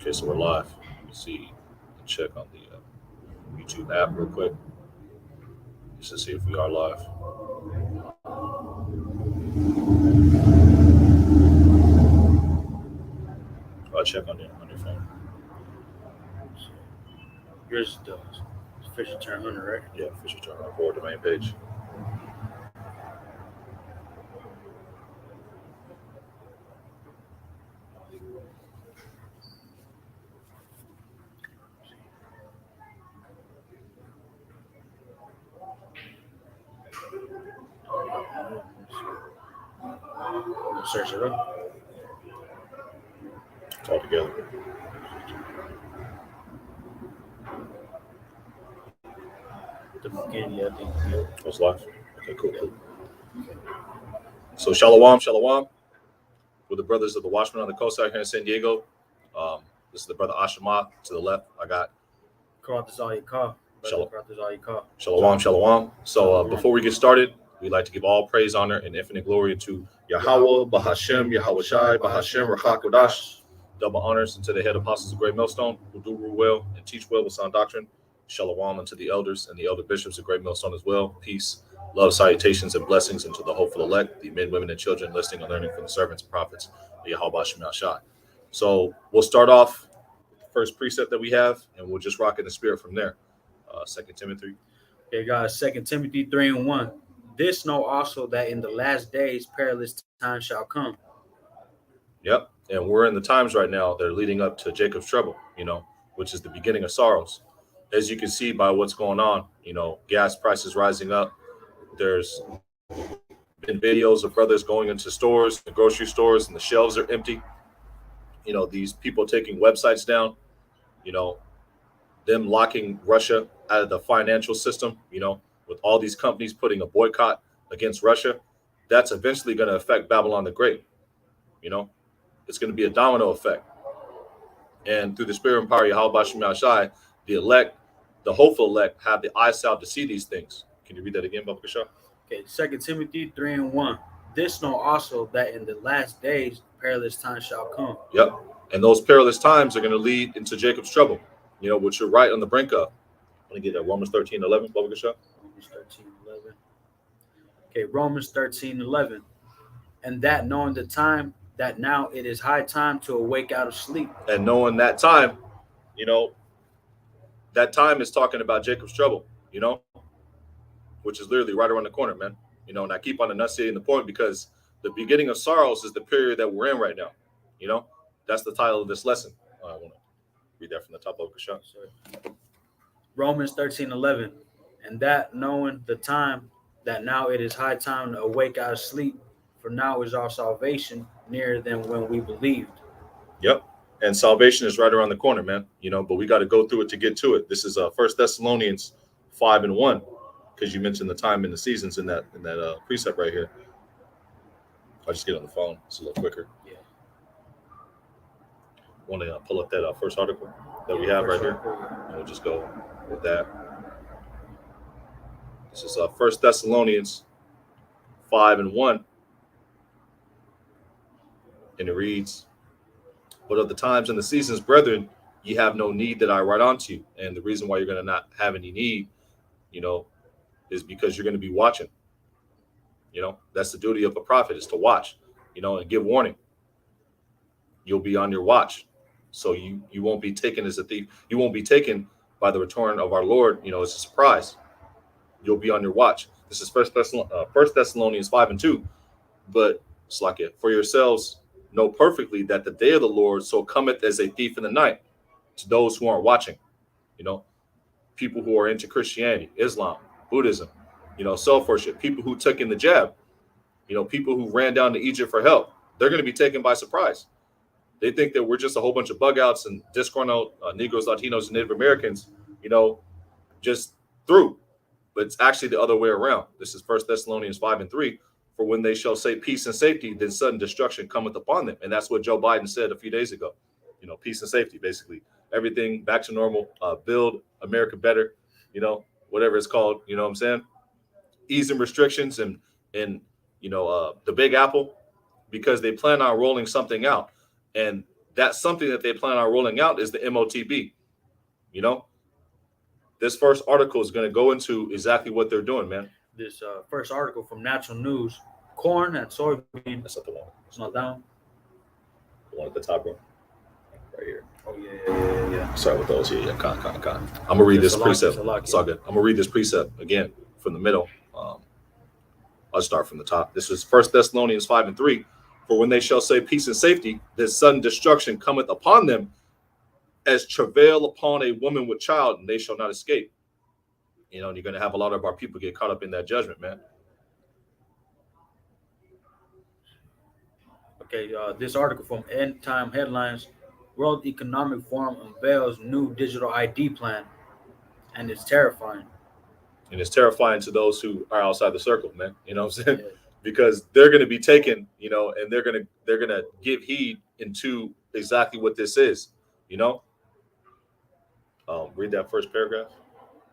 Okay, so we're live. Let me see. Check on the YouTube app real quick just to see if we are live. Check on your phone. Yours does. Fisher turn 100, right? Yeah, Fisher turn on forward the main page. Search it up. It's all together. The beginning, yeah, I think. Yeah. Oh, it's live. Okay, cool. So shalom, shalom. We're the brothers of the Watchmen on the coast out here in San Diego. This is the brother Ashama to the left. I got Karat all you call. Shalom. All you call. Shalom, shalom. So before we get started, we'd like to give all praise, honor, and infinite glory to Yahweh, Bahashem, Yahweh Shai, Bahashem, Rachakodash. Double honors unto the head apostles of Great Millstone, who do rule well and teach well with sound doctrine. Shalom unto the elders and the elder bishops of Great Millstone as well. Peace, love, salutations, and blessings unto the hopeful elect, the men, women, and children listening and learning from the servants and prophets of Yahweh Shemel Shai. So we'll start off with the first precept that we have, and we'll just rock in the spirit from there. 2 Timothy. Okay, guys, 2 Timothy 3:1. This know also that in the last days perilous times shall come. Yep. And we're in the times right now that are leading up to Jacob's trouble, which is the beginning of sorrows. As you can see by what's going on, gas prices rising up. There's been videos of brothers going into stores, the grocery stores, and the shelves are empty. These people taking websites down, them locking Russia out of the financial system, with all these companies putting a boycott against Russia. That's eventually going to affect Babylon the Great. It's going to be a domino effect. And through the spirit and power of Yahweh Shemel Shai, the elect, the hopeful elect, have the eyesight to see these things. Can you read that again, Baba Kasha? Okay, 2 Timothy 3:1. This know also that in the last days perilous times shall come. Yep. And those perilous times are going to lead into Jacob's trouble, which you're right on the brink of. Let me get that. Romans 13:11, Baba Kasha. Romans 13:11. Okay, Romans 13:11. And that knowing the time, that now it is high time to awake out of sleep. And knowing that time, that time is talking about Jacob's trouble, which is literally right around the corner, man. And I keep on enunciating the point because the beginning of sorrows is the period that we're in right now. That's the title of this lesson. I want to read that from the top of Kashan. Romans 13:11. And that knowing the time, that now it is high time to awake out of sleep, for now is our salvation nearer than when we believed. Yep. And salvation is right around the corner, man. But we got to go through it to get to it. This is 1 Thessalonians 5:1, because you mentioned the time and the seasons in that precept right here. I'll just get on the phone. It's a little quicker. Yeah. Want to pull up that first article that we have right here, and we'll just go with that. This is 1 Thessalonians 5:1, and it reads, "But of the times and the seasons, brethren, ye have no need that I write unto you." And the reason why you're going to not have any need, is because you're going to be watching. That's the duty of a prophet, is to watch, and give warning. You'll be on your watch. So you won't be taken as a thief. You won't be taken by the return of our Lord, as a surprise. You'll be on your watch. This is 1 Thessalonians 5:2. But it's like it. For yourselves know perfectly that the day of the Lord so cometh as a thief in the night to those who aren't watching. People who are into Christianity, Islam, Buddhism, self-worship, people who took in the jab, people who ran down to Egypt for help. They're going to be taken by surprise. They think that we're just a whole bunch of bug outs and disgruntled Negroes, Latinos, and Native Americans, just through. But it's actually the other way around. This is 1 Thessalonians 5:3. For when they shall say peace and safety, then sudden destruction cometh upon them. And that's what Joe Biden said a few days ago. Peace and safety, basically. Everything back to normal. Build America better, whatever it's called. You know what I'm saying? Easing restrictions and the Big Apple, because they plan on rolling something out. And that's something that they plan on rolling out is the MOTB. You know, this first article is going to go into exactly what they're doing, man. This first article from Natural News: corn and soybean. That's not the one. It's not down. The one at the top, bro. Right here. Oh yeah. Sorry with those. Yeah. Con. I'm gonna read this precept. It's all good. I'm gonna read this precept again from the middle. I'll start from the top. This is 1 Thessalonians 5:3. For when they shall say peace and safety, this sudden destruction cometh upon them as travail upon a woman with child, and they shall not escape. You know, and you're going to have a lot of our people get caught up in that judgment, man. Okay, this article from End Time Headlines: World Economic Forum unveils new digital ID plan, and it's terrifying. And it's terrifying to those who are outside the circle, man. You know what I'm saying? Yeah. Because they're going to be taken, you know, and they're gonna give heed into exactly what this is, you know. Read that first paragraph.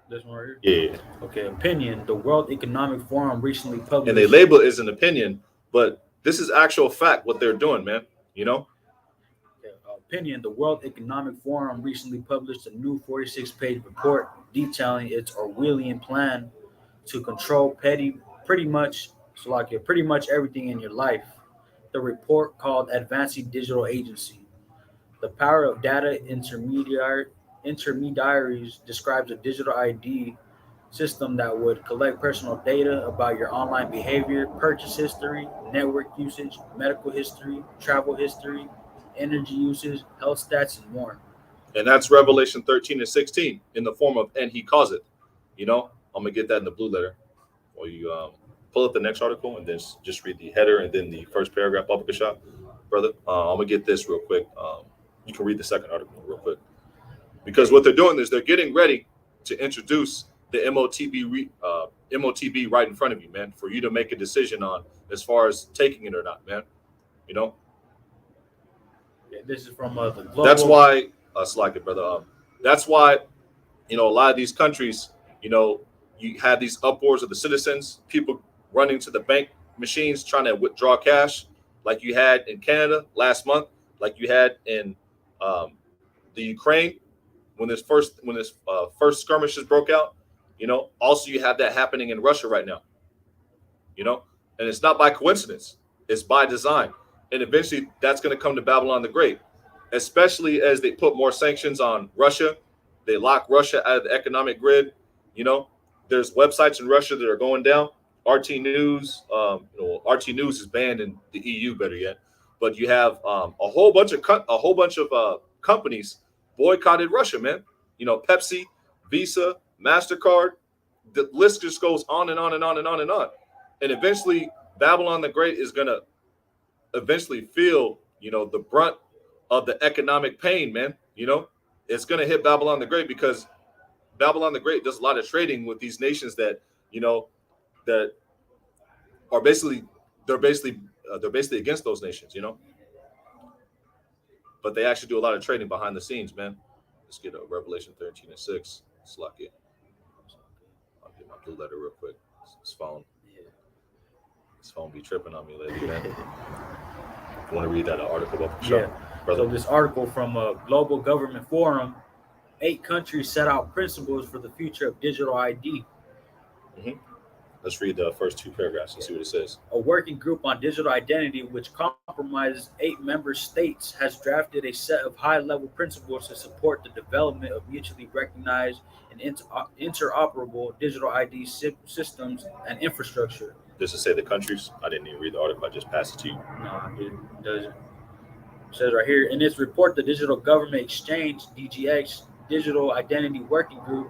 This one right here. Yeah. Okay, opinion. The World Economic Forum recently published. And they label it as an opinion, but this is actual fact what they're doing, man. You know. Okay, opinion. The World Economic Forum recently published a new 46-page report detailing its Orwellian plan to control pretty much everything in your life. The report, called Advancing Digital Agency: The Power of Data Intermediaries, describes a digital ID system that would collect personal data about your online behavior, purchase history, network usage, medical history, travel history, energy usage, health stats, and more. And that's Revelation 13:16 in the form of "and he calls it." You know, I'm gonna get that in the blue letter. Or you pull up the next article and then just read the header and then the first paragraph, Baba shot, brother. I'm gonna get this real quick. You can read the second article real quick, because what they're doing is they're getting ready to introduce the MOTB right in front of you, man, for you to make a decision on as far as taking it or not, man. You know. Yeah, this is from the global. That's why, slack it, brother. That's why, you know, a lot of these countries, you know, you have these upwards of the citizens, people running to the bank machines trying to withdraw cash, like you had in Canada last month, like you had in the Ukraine when this first skirmishes broke out. You know, also you have that happening in Russia right now. You know, and it's not by coincidence; it's by design. And eventually, that's going to come to Babylon the Great, especially as they put more sanctions on Russia. They lock Russia out of the economic grid. You know, there's websites in Russia that are going down. RT News, RT News is banned in the EU. Better yet, but you have a whole bunch of companies boycotted Russia, man. You know, Pepsi, Visa, MasterCard. The list just goes on and on and on and on and on. And eventually, Babylon the Great is gonna eventually feel, you know, the brunt of the economic pain, man. You know, it's gonna hit Babylon the Great because Babylon the Great does a lot of trading with these nations that, you know, that are basically against those nations, you know. But they actually do a lot of trading behind the scenes, man. Let's get a Revelation 13:6. Slack it. I'll get my blue letter real quick. This phone be tripping on me lately, man. You want to read that article about the show? Yeah. Brother? So this article from a Global Government Forum: 8 countries set out principles for the future of digital ID. Mm-hmm. Let's read the first 2 paragraphs and see what it says. A working group on digital identity, which comprises 8 member states, has drafted a set of high-level principles to support the development of mutually recognized and interoperable digital ID systems and infrastructure. Does it say the countries? I didn't even read the article. I just passed it to you. No, it doesn't. It says right here, in its report, the Digital Government Exchange, DGX, Digital Identity Working Group,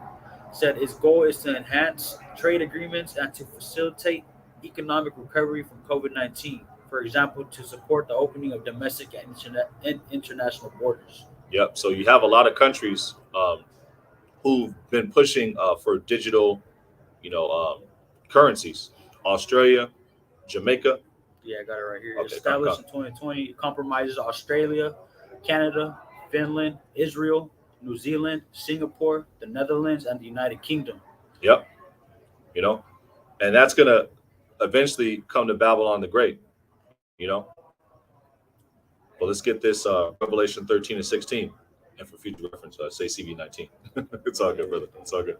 said its goal is to enhance trade agreements and to facilitate economic recovery from COVID-19. For example, to support the opening of domestic and international borders. Yep. So you have a lot of countries who've been pushing for digital, currencies. Australia, Jamaica. Yeah, I got it right here. Okay, Established in 2020, it compromises Australia, Canada, Finland, Israel, New Zealand, Singapore, the Netherlands, and the United Kingdom. Yep. And that's going to eventually come to Babylon the Great, But let's get this Revelation 13 and 16. And for future reference, say CV 19. It's all good, brother. It's all good.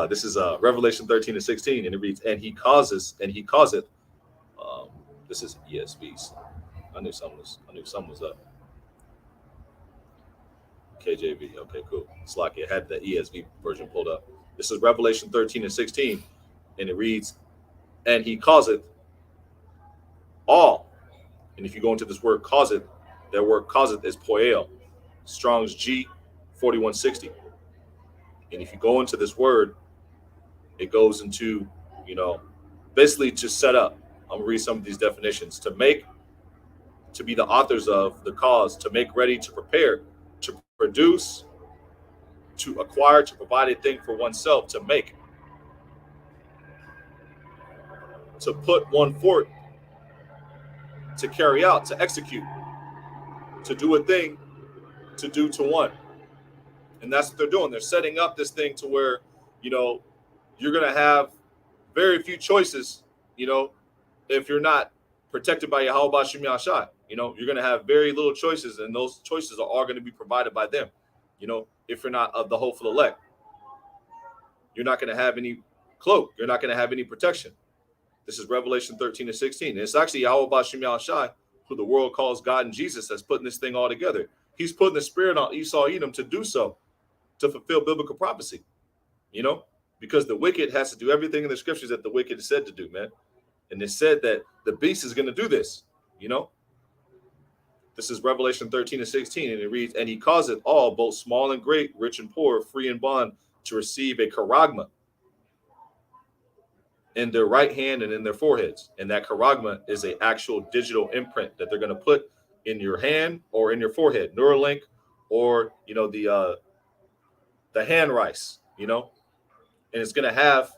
This is Revelation 13 and 16, and it reads, and he causeth. This is ESV's. I knew something was up. KJV. Okay, cool. It's like it had the ESV version pulled up. This is Revelation 13 and 16, and it reads, and he causeth all. And if you go into this word causeth, that word causeth is poieo, Strong's G 4160. And if you go into this word, it goes into, basically to set up. I'm gonna read some of these definitions. To make, to be the authors of, the cause, to make ready, to prepare, to produce, to acquire, to provide a thing for oneself, to make, to put one forth, to carry out, to execute, to do a thing, to do to one. And that's what they're doing. They're setting up this thing to where, you're going to have very few choices, if you're not protected by Yahweh Bashim Yashai. You're going to have very little choices, and those choices are all going to be provided by them. If you're not of the hopeful elect, you're not going to have any cloak. You're not going to have any protection. This is Revelation 13 and 16. And it's actually Yahweh Bashim Yashai, who the world calls God and Jesus, that's putting this thing all together. He's putting the spirit on Esau Edom to do so, to fulfill biblical prophecy, because the wicked has to do everything in the scriptures that the wicked is said to do, man. And it said that the beast is going to do this, This is Revelation 13 and 16, and it reads, and he causeth all, both small and great, rich and poor, free and bond, to receive a charagma in their right hand and in their foreheads. And that charagma is an actual digital imprint that they're going to put in your hand or in your forehead, Neuralink, or the hand rice, and it's going to have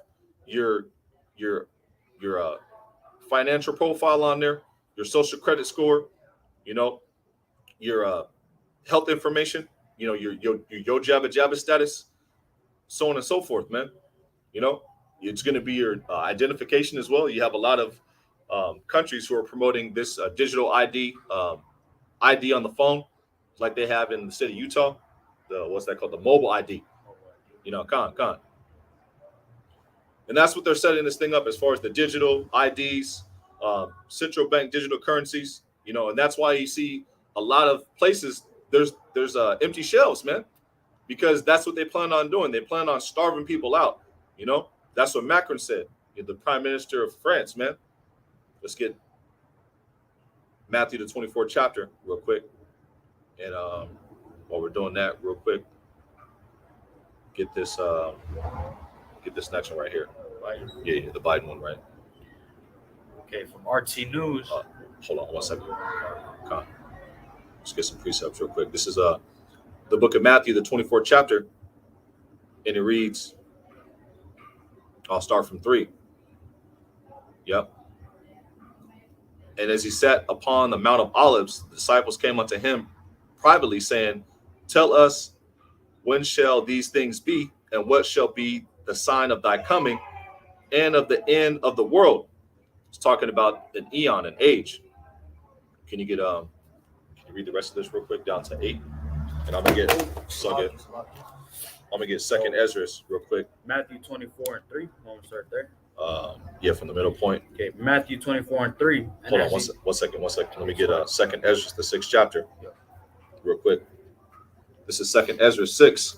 your financial profile on there, your social credit score, your health information, your Jabba status, so on and so forth, man. It's going to be your identification as well. You have a lot of countries who are promoting this digital ID on the phone, like they have in the state of Utah. What's that called? The mobile ID. Con. And that's what they're setting this thing up as far as the digital IDs, central bank digital currencies, and that's why you see a lot of places there's empty shelves, man, because that's what they plan on doing. They plan on starving people out. That's what Macron said, the prime minister of France, man. Let's get Matthew the 24th chapter real quick. And while we're doing that real quick, get this next one right here. Yeah, the Biden one, right? Okay, from RT News. Hold on 1 second. Let's get some precepts real quick. This is the book of Matthew, the 24th chapter, and it reads, I'll start from 3. Yep. And as he sat upon the Mount of Olives, the disciples came unto him privately, saying, tell us, when shall these things be, and what shall be the sign of thy coming and of the end of the world? It's talking about an eon, an age. Can you read the rest of this real quick down to 8? And I'm gonna get Second Ezra real quick. Matthew 24 and 3. Want to start there? From the middle point. Okay, Matthew 24 and 3. Hold on one second. Let me get Second Ezra, the 6th chapter, real quick. This is Second Ezra 6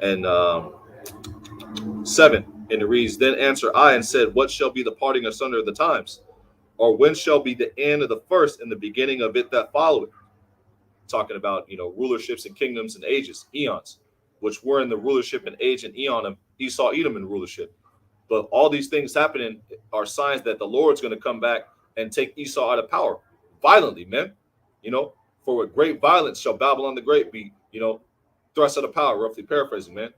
and 7, and it reads, then answered I and said, what shall be the parting asunder of the times? Or when shall be the end of the first and the beginning of it that followeth? Talking about, rulerships and kingdoms and ages, eons, which were in the rulership and age and eon of Esau, Edom in rulership. But all these things happening are signs that the Lord's going to come back and take Esau out of power violently, man. For with great violence shall Babylon the Great be, thrust out of power, roughly paraphrasing, man.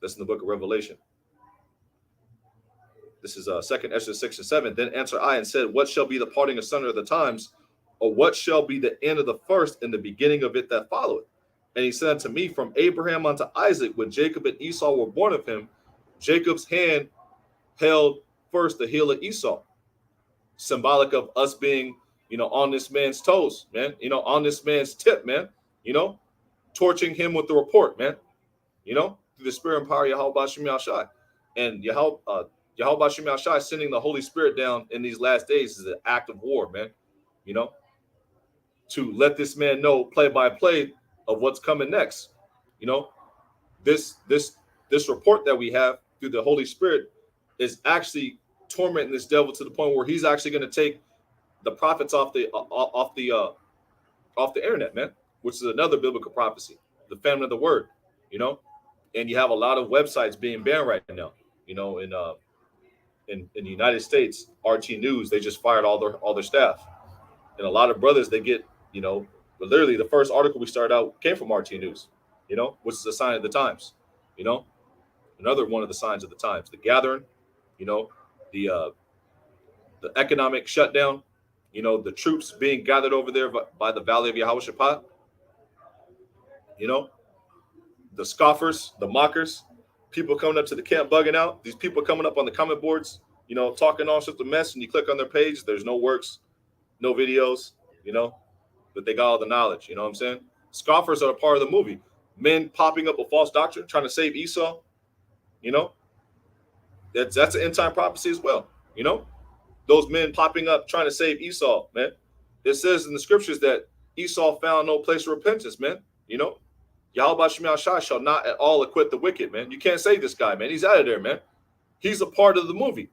That's in the book of Revelation. This is 2nd Ezra 6 and 7. Then answered I and said, what shall be the parting asunder of the times? Or what shall be the end of the first and the beginning of it that followeth? And he said unto me, from Abraham unto Isaac, when Jacob and Esau were born of him, Jacob's hand held first the heel of Esau, symbolic of us being, on this man's toes, man, on this man's tip, man, torching him with the report, man, through the spirit and power of Yahweh Bashim Yahshai. And Yahweh Bashim Yahshai sending the Holy Spirit down in these last days is an act of war, man, to let this man know play by play of what's coming next. This report that we have through the Holy Spirit is actually tormenting this devil to the point where he's actually going to take the prophets off the internet, man, which is another biblical prophecy, the famine of the word, and you have a lot of websites being banned right now, in the United States. RT News, they just fired all their staff, and a lot of brothers, they get, but literally the first article we started out came from RT News, which is a sign of the times, another one of the signs of the times, the gathering, the economic shutdown, the troops being gathered over there by the Valley of Yehoshaphat, the scoffers, the mockers, people coming up to the camp bugging out, these people coming up on the comment boards, talking all sorts of mess, and you click on their page, there's no works, no videos, but they got all the knowledge, you know what I'm saying? Scoffers are a part of the movie. Men popping up a false doctrine, trying to save Esau, that's an end time prophecy as well, those men popping up trying to save Esau, man. It says in the scriptures that Esau found no place of repentance, man. Yahweh Shema Shai shall not at all acquit the wicked, man. You can't save this guy, man. He's out of there, man. He's a part of the movie.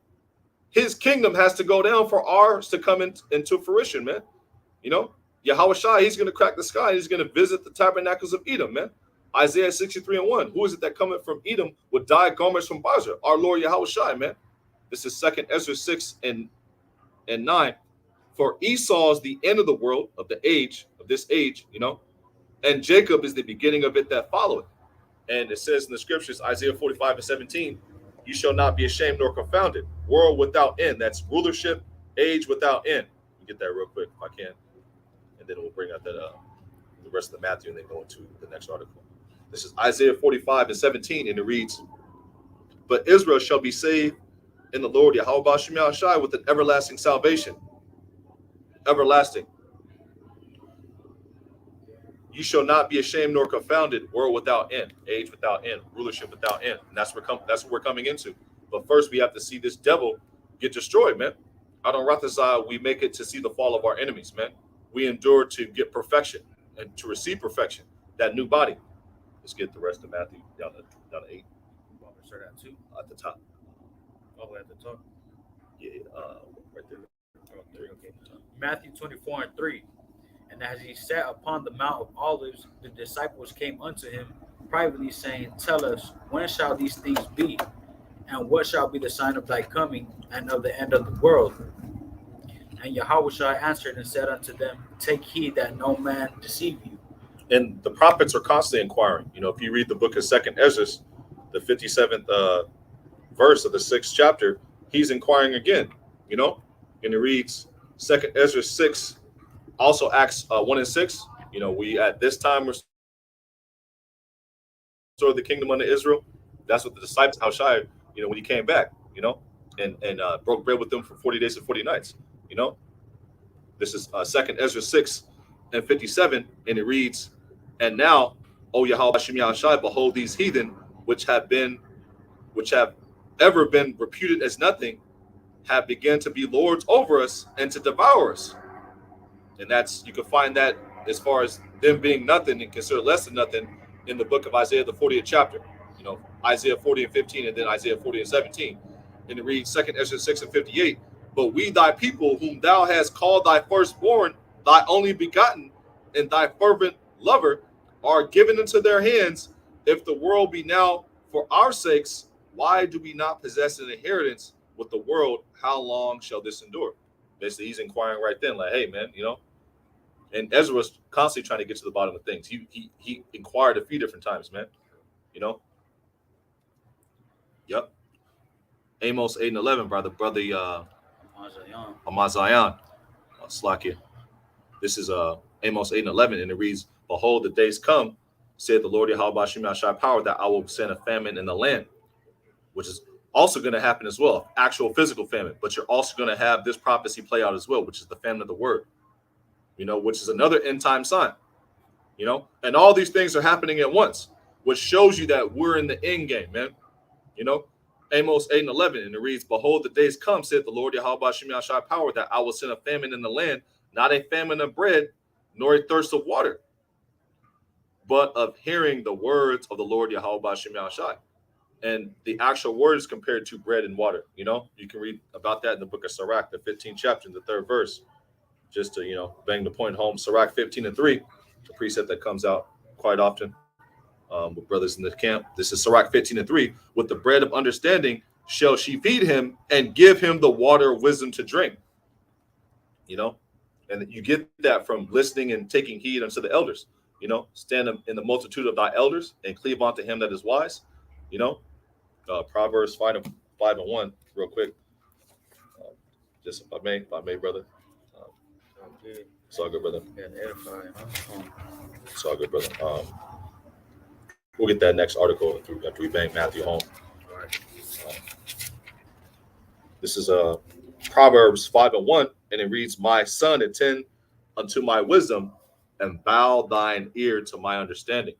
His kingdom has to go down for ours to come into fruition, man. Yahweh Shai, he's going to crack the sky. He's going to visit the tabernacles of Edom, man. Isaiah 63:1. Who is it that cometh from Edom with dyed garments from Basra? Our Lord Yahweh Shai, man. This is 2nd Ezra 6 and 9. For Esau is the end of the world, of this age, and Jacob is the beginning of it that followeth. And it says in the scriptures, Isaiah 45:17, you shall not be ashamed nor confounded. World without end. That's rulership, age without end. You get that real quick if I can. And then we'll bring out that the rest of the Matthew and then go into the next article. This is Isaiah 45:17, and it reads, but Israel shall be saved in the Lord Yahweh Bashim Yahshai with an everlasting salvation. Everlasting. You shall not be ashamed nor confounded, world without end, age without end, rulership without end. And that's what we're coming into. But first we have to see this devil get destroyed, man. Adon Rathazah, we make it to see the fall of our enemies, man. We endure to get perfection and to receive perfection, that new body. Let's get the rest of Matthew down to 8. Start at 2. At the top. All the way at the top. Yeah, right there. Okay. Matthew 24:3. And as he sat upon the Mount of Olives, the disciples came unto him privately, saying, tell us, when shall these things be? And what shall be the sign of thy coming and of the end of the world? And Yahushua answered and said unto them, take heed that no man deceive you. And the prophets are constantly inquiring. If you read the book of 2nd Ezra, the 57th verse of the 6th chapter, he's inquiring again, and it reads 2nd Ezra 6, also Acts 1 and 6. We at this time restored the kingdom unto Israel. That's what the disciples, Haushai, when he came back, and broke bread with them for 40 days and 40 nights. This is 2nd Ezra 6 and 57, and it reads, and now, O Yahweh Hashem Yahshai, behold these heathen, which have ever been reputed as nothing, have begun to be lords over us and to devour us. And you can find that as far as them being nothing and considered less than nothing in the book of Isaiah, the 40th chapter. Isaiah 40 and 15, and then Isaiah 40 and 17. And it reads 2nd Ezra 6 and 58. But we thy people, whom thou hast called thy firstborn, thy only begotten, and thy fervent lover, are given into their hands. If the world be now for our sakes, why do we not possess an inheritance with the world? How long shall this endure? Basically, he's inquiring right then, like, hey, man, And Ezra was constantly trying to get to the bottom of things. He inquired a few different times, man. Yep. Amos 8 and 11, brother Amaziah. Slakia. This is Amos 8 and 11, and it reads, behold, the days come, said the Lord Yahweh Bashim Yahshai power, that I will send a famine in the land, which is also going to happen as well, actual physical famine. But you're also going to have this prophecy play out as well, which is the famine of the word, which is another end time sign, and all these things are happening at once, which shows you that we're in the end game, man. Amos 8:11, and it reads, "Behold, the days come, saith the Lord Yahweh Shem Yahshua power, that I will send a famine in the land, not a famine of bread, nor a thirst of water, but of hearing the words of the Lord Yahweh Shem Yahshua." And the actual word is compared to bread and water. You can read about that in the book of Sirach, the 15th chapter, the 3rd verse, just to, bang the point home. Sirach 15:3, a precept that comes out quite often with brothers in the camp. This is Sirach 15:3. "With the bread of understanding shall she feed him, and give him the water of wisdom to drink." And you get that from listening and taking heed unto the elders. Stand in the multitude of thy elders and cleave unto him that is wise. Proverbs 5:1, real quick. Just if I may, brother. It's all good, brother. It's all good, brother. We'll get that next article after we bang Matthew home. This is Proverbs 5:1, and it reads, "My son, attend unto my wisdom, and bow thine ear to my understanding."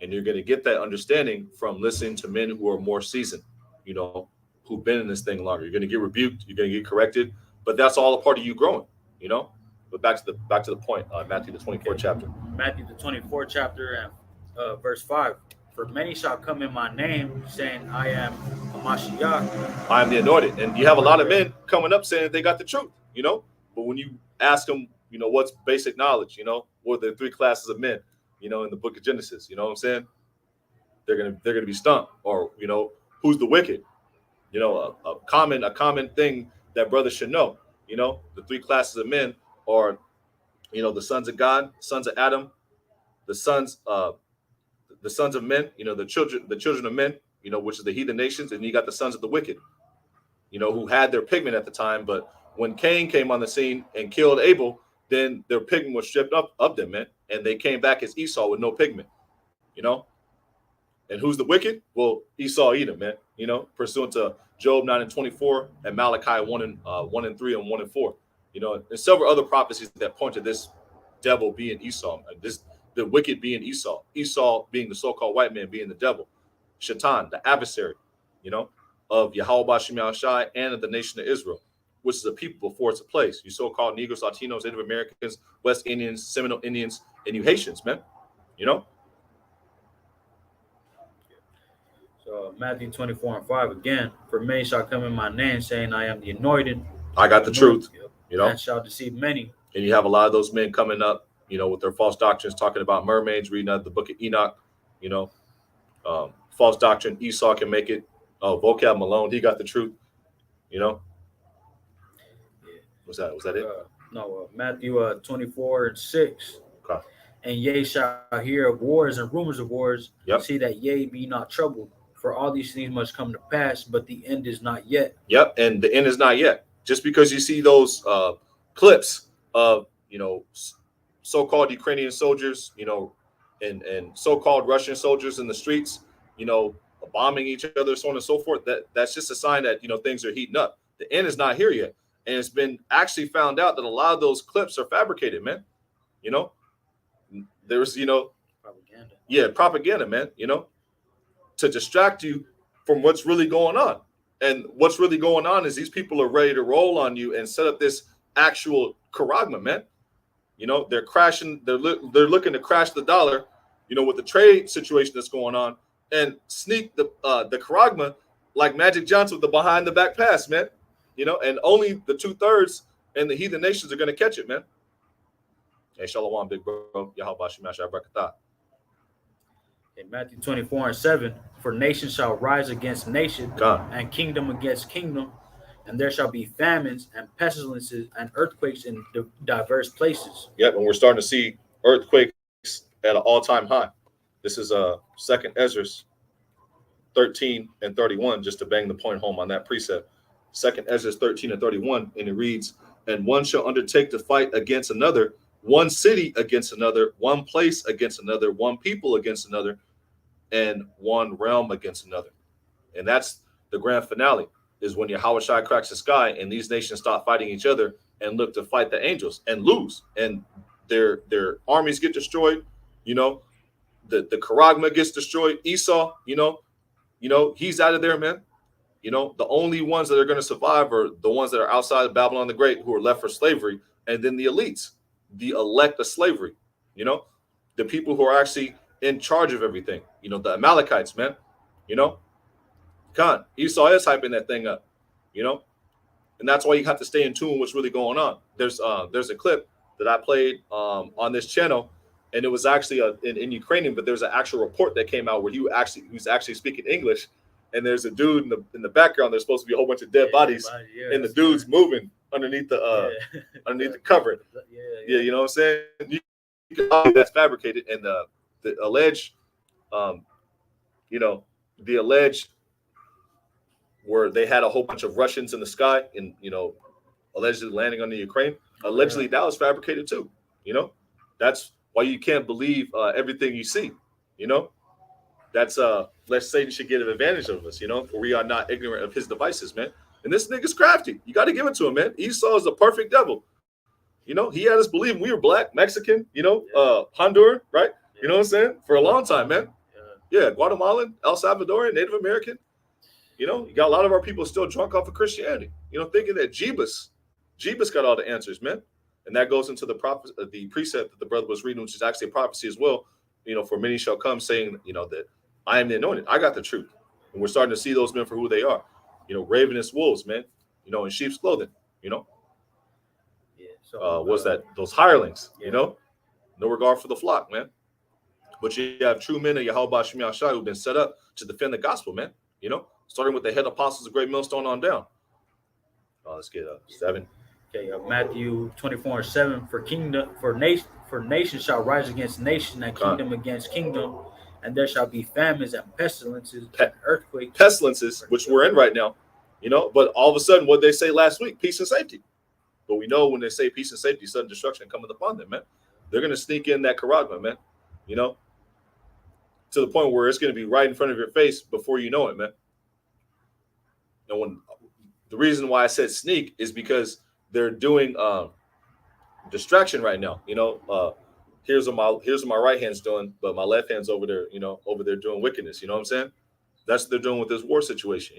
And you're going to get that understanding from listening to men who are more seasoned, who've been in this thing longer. You're going to get rebuked, you're going to get corrected, but that's all a part of you growing, But back to the point, Matthew the 24th chapter. Matthew the 24th chapter and verse 5. "For many shall come in my name, saying, I am a Mashiach. I am the anointed." And you have a lot of men coming up saying they got the truth, But when you ask them, what's basic knowledge, what are the 3 classes of men, in the book of Genesis, you know what I'm saying? They're gonna be stumped. Or, who's the wicked? A common thing that brothers should know. The 3 classes of men are, the sons of God, sons of Adam, the sons of men, the children of men, which is the heathen nations, and you got the sons of the wicked, who had their pigment at the time, but when Cain came on the scene and killed Abel, then their pigment was stripped up of them, man, and they came back as Esau with no pigment, And who's the wicked? Well, Esau, Edom, man, pursuant to Job 9:24 and Malachi 1:3 and 1:4, and several other prophecies that point to this devil being Esau, the wicked being Esau being the so-called white man, being the devil, Shaitan, the adversary, of Yahweh Shem Yahshua and of the nation of Israel, which is a people before it's a place. You so-called Negroes, Latinos, Native Americans, West Indians, Seminole Indians, and you Haitians, man, So Matthew 24:5 again. "For many shall come in my name, saying, I am the anointed. I got the truth, And shall deceive many." And you have a lot of those men coming up, with their false doctrines, talking about mermaids, reading out the book of Enoch, false doctrine. Esau can make it. Oh, Vocab Malone, he got the truth, Was that it? Matthew 24:6. Okay. "And ye shall hear of wars and rumors of wars. Yep. See that ye be not troubled, for all these things must come to pass, but the end is not yet." Yep, and the end is not yet. Just because you see those clips of so-called Ukrainian soldiers, and so-called Russian soldiers in the streets, bombing each other, so on and so forth, that's just a sign that things are heating up. The end is not here yet, and it's been actually found out that a lot of those clips are fabricated, man. There's Propaganda. Yeah, propaganda, man. To distract you from what's really going on. And what's really going on is these people are ready to roll on you and set up this actual charagma, man. They're crashing. They're looking to crash the dollar, with the trade situation that's going on, and sneak the charagma like Magic Johnson with the behind the back pass, man. And only the 2/3 and the heathen nations are going to catch it, man. Hey, Shalom, big bro. Yahweh Shem Yahshua Barakatah. In Matthew 24:7, "For nation shall rise against nation, God. and kingdom against kingdom, and there shall be famines and pestilences and earthquakes in diverse places." Yep, and we're starting to see earthquakes at an all-time high. This is 2nd Ezra 13:31, just to bang the point home on that precept. 2nd Ezra 13:31, and it reads, "And one shall undertake to fight against another, one city against another, one place against another, one people against another, and one realm against another." And that's the grand finale is when Yahushua cracks the sky and these nations stop fighting each other and look to fight the angels and lose, and their armies get destroyed. You know, the Karagma gets destroyed. Esau, he's out of there, man. You know, the only ones that are going to survive are the ones that are outside of Babylon the Great, who are left for slavery, and then the elites, the elect of slavery. You know, the people who are actually in charge of everything. You know, the Amalekites, man. You know, Khan, Esau is hyping that thing up. You know, and that's why you have to stay in tune with what's really going on. There's a clip that I played on this channel, and it was actually in Ukrainian, but there's an actual report that came out where who's actually speaking English, and there's a dude in the background. There's supposed to be a whole bunch of dead bodies, and the dude's moving underneath the underneath the cover. Yeah, you know what I'm saying? That's fabricated, and the alleged, the alleged where they had a whole bunch of Russians in the sky and, allegedly landing on the Ukraine. Allegedly, that was fabricated too. You know, that's why you can't believe everything you see. You know, that's lest Satan should get an advantage of us. You know, for we are not ignorant of his devices, man. And this nigga's crafty. You got to give it to him, man. Esau is the perfect devil. You know, he had us believing we were black, Mexican, Honduran, right? You know what I'm saying? For a long time, man. Yeah, Guatemalan, El Salvadorian, Native American. You know, you got a lot of our people still drunk off of Christianity, thinking that Jeebus got all the answers, man. And that goes into the precept that the brother was reading, which is actually a prophecy as well. For many shall come saying, that I am the anointed. I got the truth. And we're starting to see those men for who they are. Ravenous wolves, man, in sheep's clothing, Yeah. So was that those hirelings, no regard for the flock, man. But you have true men of Yahweh Shem Yahshai who've been set up to defend the gospel, man. Starting with the head apostles of Great Millstone on down. Let's get 7. Okay, Matthew 24:7. For nation shall rise against nation, and kingdom against kingdom, and there shall be famines and pestilences and earthquakes. Pestilences, which we're in right now, But all of a sudden, what they say last week, peace and safety. But we know when they say peace and safety, sudden destruction coming upon them, man. They're going to sneak in that karagma, man. To the point where it's going to be right in front of your face before you know it, man. And when the reason why I said sneak is because they're doing distraction right now. Here's what my right hand's doing, but my left hand's over there, over there doing wickedness. You know what I'm saying? That's what they're doing with this war situation.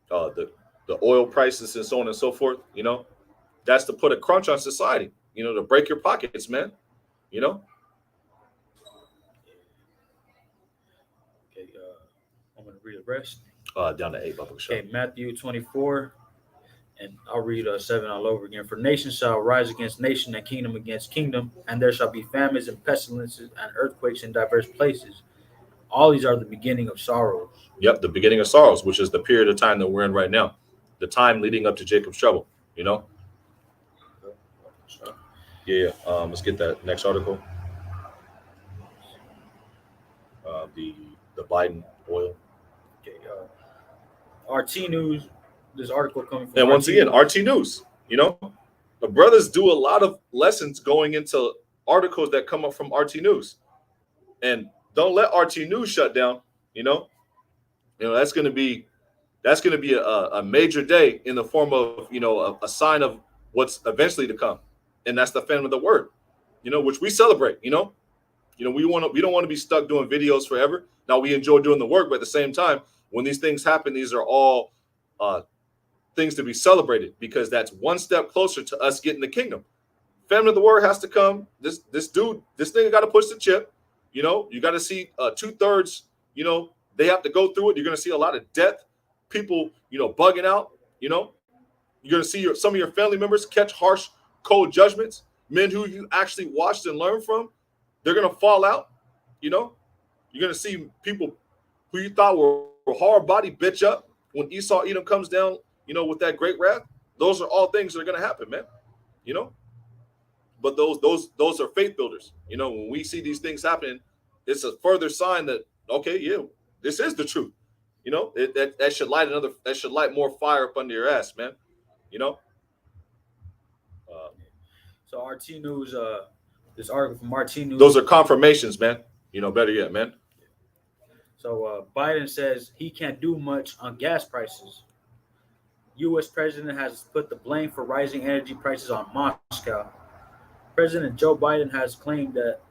The oil prices and so on and so forth. That's to put a crunch on society. To break your pockets, man. Okay, I'm gonna read the rest. Down to 8. Okay, Matthew 24, and I'll read 7 all over again. For nation shall rise against nation, and kingdom against kingdom, and there shall be famines and pestilences and earthquakes in diverse places. All these are the beginning of sorrows. Yep, the beginning of sorrows, which is the period of time that we're in right now, the time leading up to Jacob's trouble. Yeah. Let's get that next article. The Biden oil. Okay. RT News. This article coming from. And once again, RT News. The brothers do a lot of lessons going into articles that come up from RT News, and don't let RT News shut down. That's going to be a major day in the form of a sign of what's eventually to come, and that's the Phantom of the Word, which we celebrate. We don't want to be stuck doing videos forever. Now we enjoy doing the work, but at the same time, when these things happen, these are all things to be celebrated because that's one step closer to us getting the kingdom. Phantom of the Word has to come. This nigga got to push the chip. You got to see 2/3. They have to go through it. You're going to see a lot of death, people, bugging out. You're going to see some of your family members catch harsh, cold judgments. Men who you actually watched and learned from, they're going to fall out. You're going to see people who you thought were hard body bitch up when Esau Edom comes down, with that great wrath. Those are all things that are going to happen, man. But those are faith builders. When we see these things happening, it's a further sign that, okay, yeah, this is the truth. That should light more fire up under your ass, man. So RT News, this article from RT News. Those are confirmations, man. Better yet, man. So Biden says he can't do much on gas prices. U.S. president has put the blame for rising energy prices on Moscow. President Joe Biden has claimed that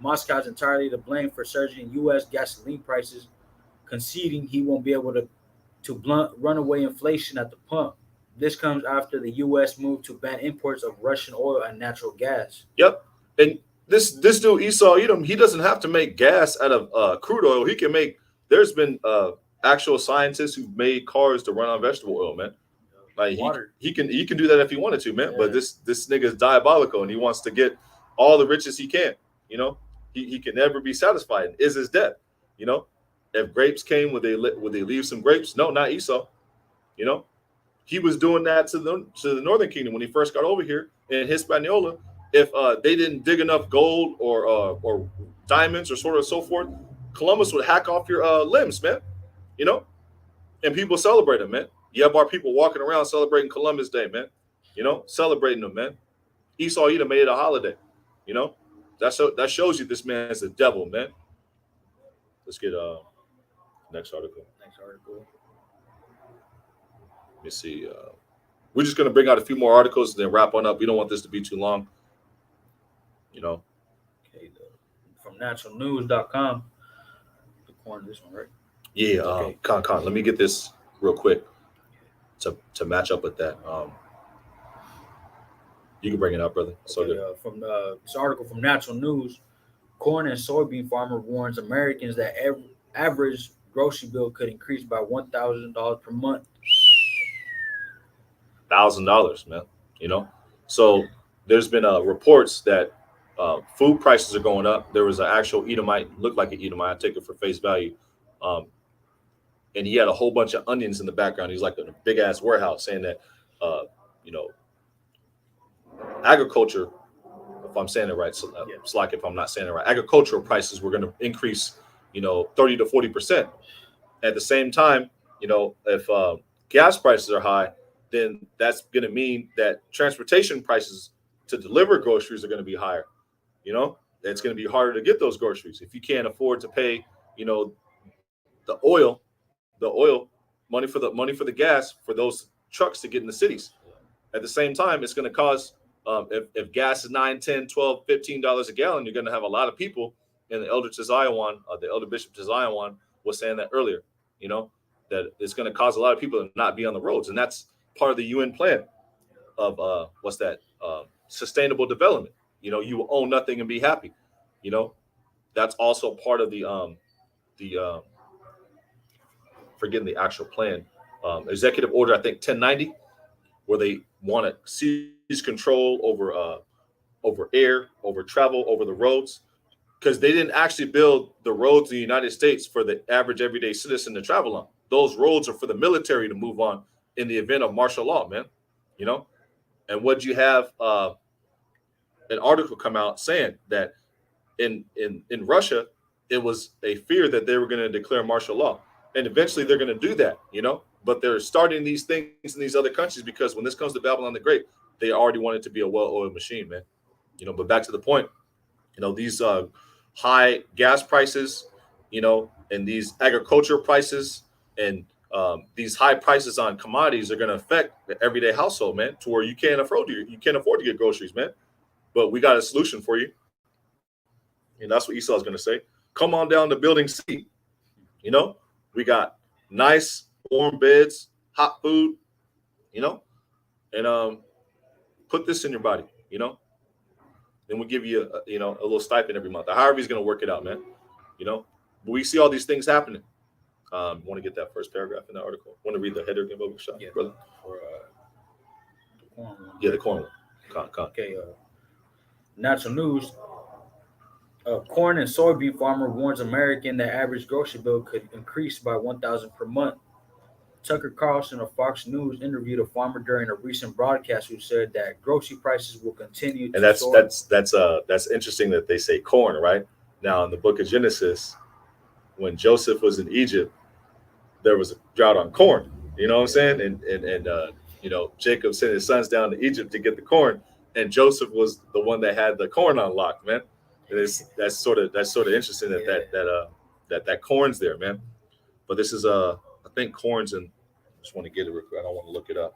Moscow is entirely to blame for surging U.S. gasoline prices, conceding he won't be able to blunt runaway inflation at the pump. This comes after the U.S. moved to ban imports of Russian oil and natural gas. Yep. And this dude Esau Edom, he doesn't have to make gas out of crude oil. He can make. There's been actual scientists who've made cars to run on vegetable oil, man. Like he can do that if he wanted to, man. Yeah. But this nigga is diabolical, and he wants to get all the riches he can. You know, he can never be satisfied. And is his debt. You know, if grapes came, would they leave some grapes? No, not Esau. You know, he was doing that to the Northern Kingdom when he first got over here in Hispaniola. If they didn't dig enough gold or diamonds or sort of so forth, Columbus would hack off your limbs, man. You know, and people celebrate him, man. You have our people walking around celebrating Columbus Day, man. You know, celebrating them, man. Esau Edom made it a holiday. You know, that shows you this man is a devil, man. Let's get next article. Let me see. We're just going to bring out a few more articles and then wrap on up. We don't want this to be too long. You know. Okay, from naturalnews.com. The corner, this one, right? Yeah, okay. Con. Let me get this real quick to match up with that. You can bring it up, brother. So good. From this article from Natural News, corn and soybean farmer warns Americans that average grocery bill could increase by $1,000 per month. $1,000, man. You know, so there's been reports that food prices are going up. There was an actual Edomite, looked like an Edomite. I take it for face value. And he had a whole bunch of onions in the background. He's like in a big ass warehouse saying that, you know, agriculture, if I'm saying it right, so slack if I'm not saying it right, agricultural prices were going to increase, you know, 30 to 40%. At the same time, you know, if gas prices are high, then that's going to mean that transportation prices to deliver groceries are going to be higher. You know, it's going to be harder to get those groceries if you can't afford to pay, you know, the oil money for the gas for those trucks to get in the cities. At the same time, it's going to cause if gas is $9, $10, $12, $15 a gallon, you're going to have a lot of people. And the elder Tizayawan, the elder Bishop Tizayawan was saying that earlier, you know, that it's going to cause a lot of people to not be on the roads. And that's part of the UN plan of sustainable development. You know, you will own nothing and be happy. You know, that's also part of the forgetting the actual plan, executive order, I think 1090, where they want to seize control over air, over travel, over the roads, because they didn't actually build the roads in the United States for the average everyday citizen to travel on. Those roads are for the military to move on in the event of martial law, man. You know, and what you have an article come out saying that in Russia, it was a fear that they were going to declare martial law. And eventually they're going to do that, you know, but they're starting these things in these other countries because when this comes to Babylon the Great, they already want it to be a well-oiled machine, man. You know, but back to the point, you know, these high gas prices, you know, and these agriculture prices and these high prices on commodities are going to affect the everyday household, man, to where you can't afford to get groceries, man. But we got a solution for you. And that's what Esau is going to say. Come on down to Building C, you know. We got nice warm beds, hot food, you know, and put this in your body, you know. Then we'll give you, a little stipend every month. However he's going to work it out, man. You know, but we see all these things happening. Want to get that first paragraph in the article? Want to read the header again, yeah, brother? For, the corn one. Yeah, the corn one. Okay. Natural News. Corn and soybean farmer warns American that average grocery bill could increase by $1,000 per month. Tucker Carlson of Fox News interviewed a farmer during a recent broadcast who said that grocery prices will continue to soar. And that's interesting that they say corn, right? Now in the book of Genesis, when Joseph was in Egypt, there was a drought on corn. You know what I'm saying? And you know, Jacob sent his sons down to Egypt to get the corn, and Joseph was the one that had the corn unlocked, man. And that's sort of interesting that corn's there, man. But this is I think corns and just want to get it real quick. I don't want to look it up.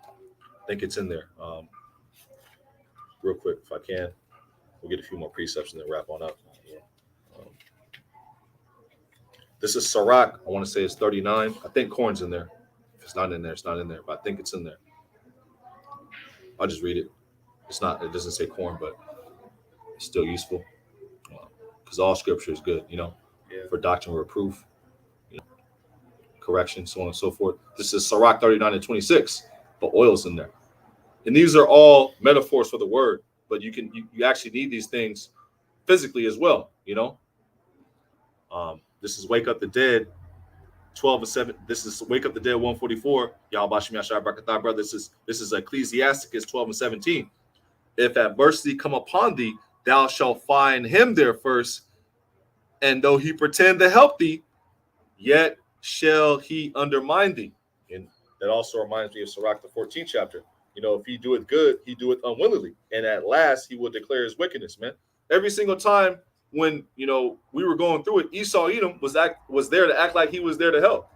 I think it's in there. Real quick, if I can, we'll get a few more precepts and then wrap on up. Um, this is Sirach. I want to say it's 39. I think corn's in there. If it's not in there, it's not in there. But I think it's in there. I'll just read it. It's not. It doesn't say corn, but it's still useful because all scripture is good. For doctrine, reproof, correction, so on and so forth. This is Sirach 39 and 26. But oil's in there. And these are all metaphors for the word, but you actually need these things physically as well, This is Wake Up the Dead, 12 and 7. This is Wake Up the Dead 144. Brother. This is Ecclesiasticus 12 and 17. If adversity come upon thee, thou shalt find him there first, and though he pretend to help thee, yet shall he undermine thee. And that also reminds me of Sirach the 14th chapter. If he doeth good, he doeth unwillingly. And at last he will declare his wickedness, man. Every single time when, we were going through it, Esau Edom was there to act like he was there to help.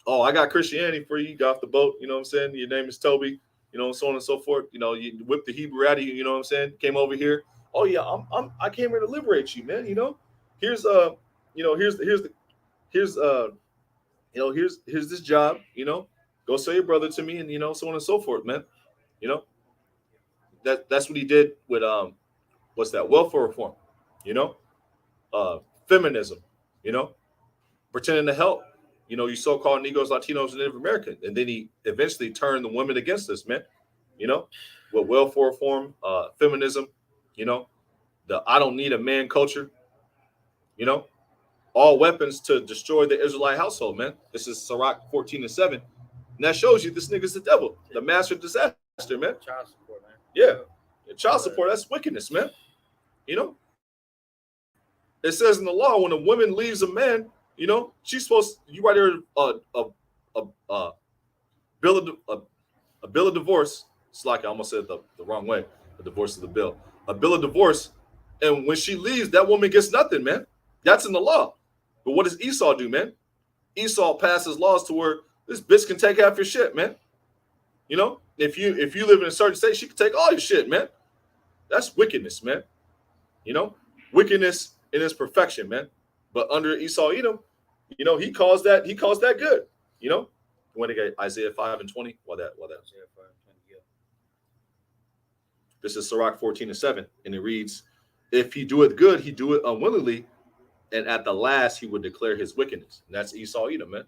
Oh, I got Christianity for you. You got off the boat. You know what I'm saying? Your name is Toby, so on and so forth. You whipped the Hebrew out of you, you know what I'm saying? Came over here. Oh yeah, I came here to liberate you, man. Here's here's this job, go sell your brother to me, and so on and so forth, man. That's what he did with what's that, welfare reform, feminism, pretending to help, you so-called Negroes, Latinos, and Native American, and then he eventually turned the women against us, man. With welfare reform, feminism, the I don't need a man culture, all weapons to destroy the Israelite household, man. This is Sirach 14 and 7. And that shows you this nigga's the devil, the master of disaster, man. Child support, man. Yeah. Child support, that's wickedness, man. It says in the law, when a woman leaves a man, she's supposed you write her a bill of divorce. It's like I almost said the wrong way. The divorce is the bill. A bill of divorce. And when she leaves, that woman gets nothing, man. That's in the law. But what does Esau do, man? Esau passes laws to where this bitch can take half your shit, man. If you live in a certain state, she can take all your shit, man. That's wickedness, man. Wickedness in its perfection, man. But under Esau Edom, he calls that good. You want to get Isaiah 5 and 20? Well, that. Isaiah 5 and 20, yeah. This is Sirach 14 and 7, and it reads, "If he doeth good, he doeth unwillingly, and at the last he would declare his wickedness." And that's Esau Edom, man.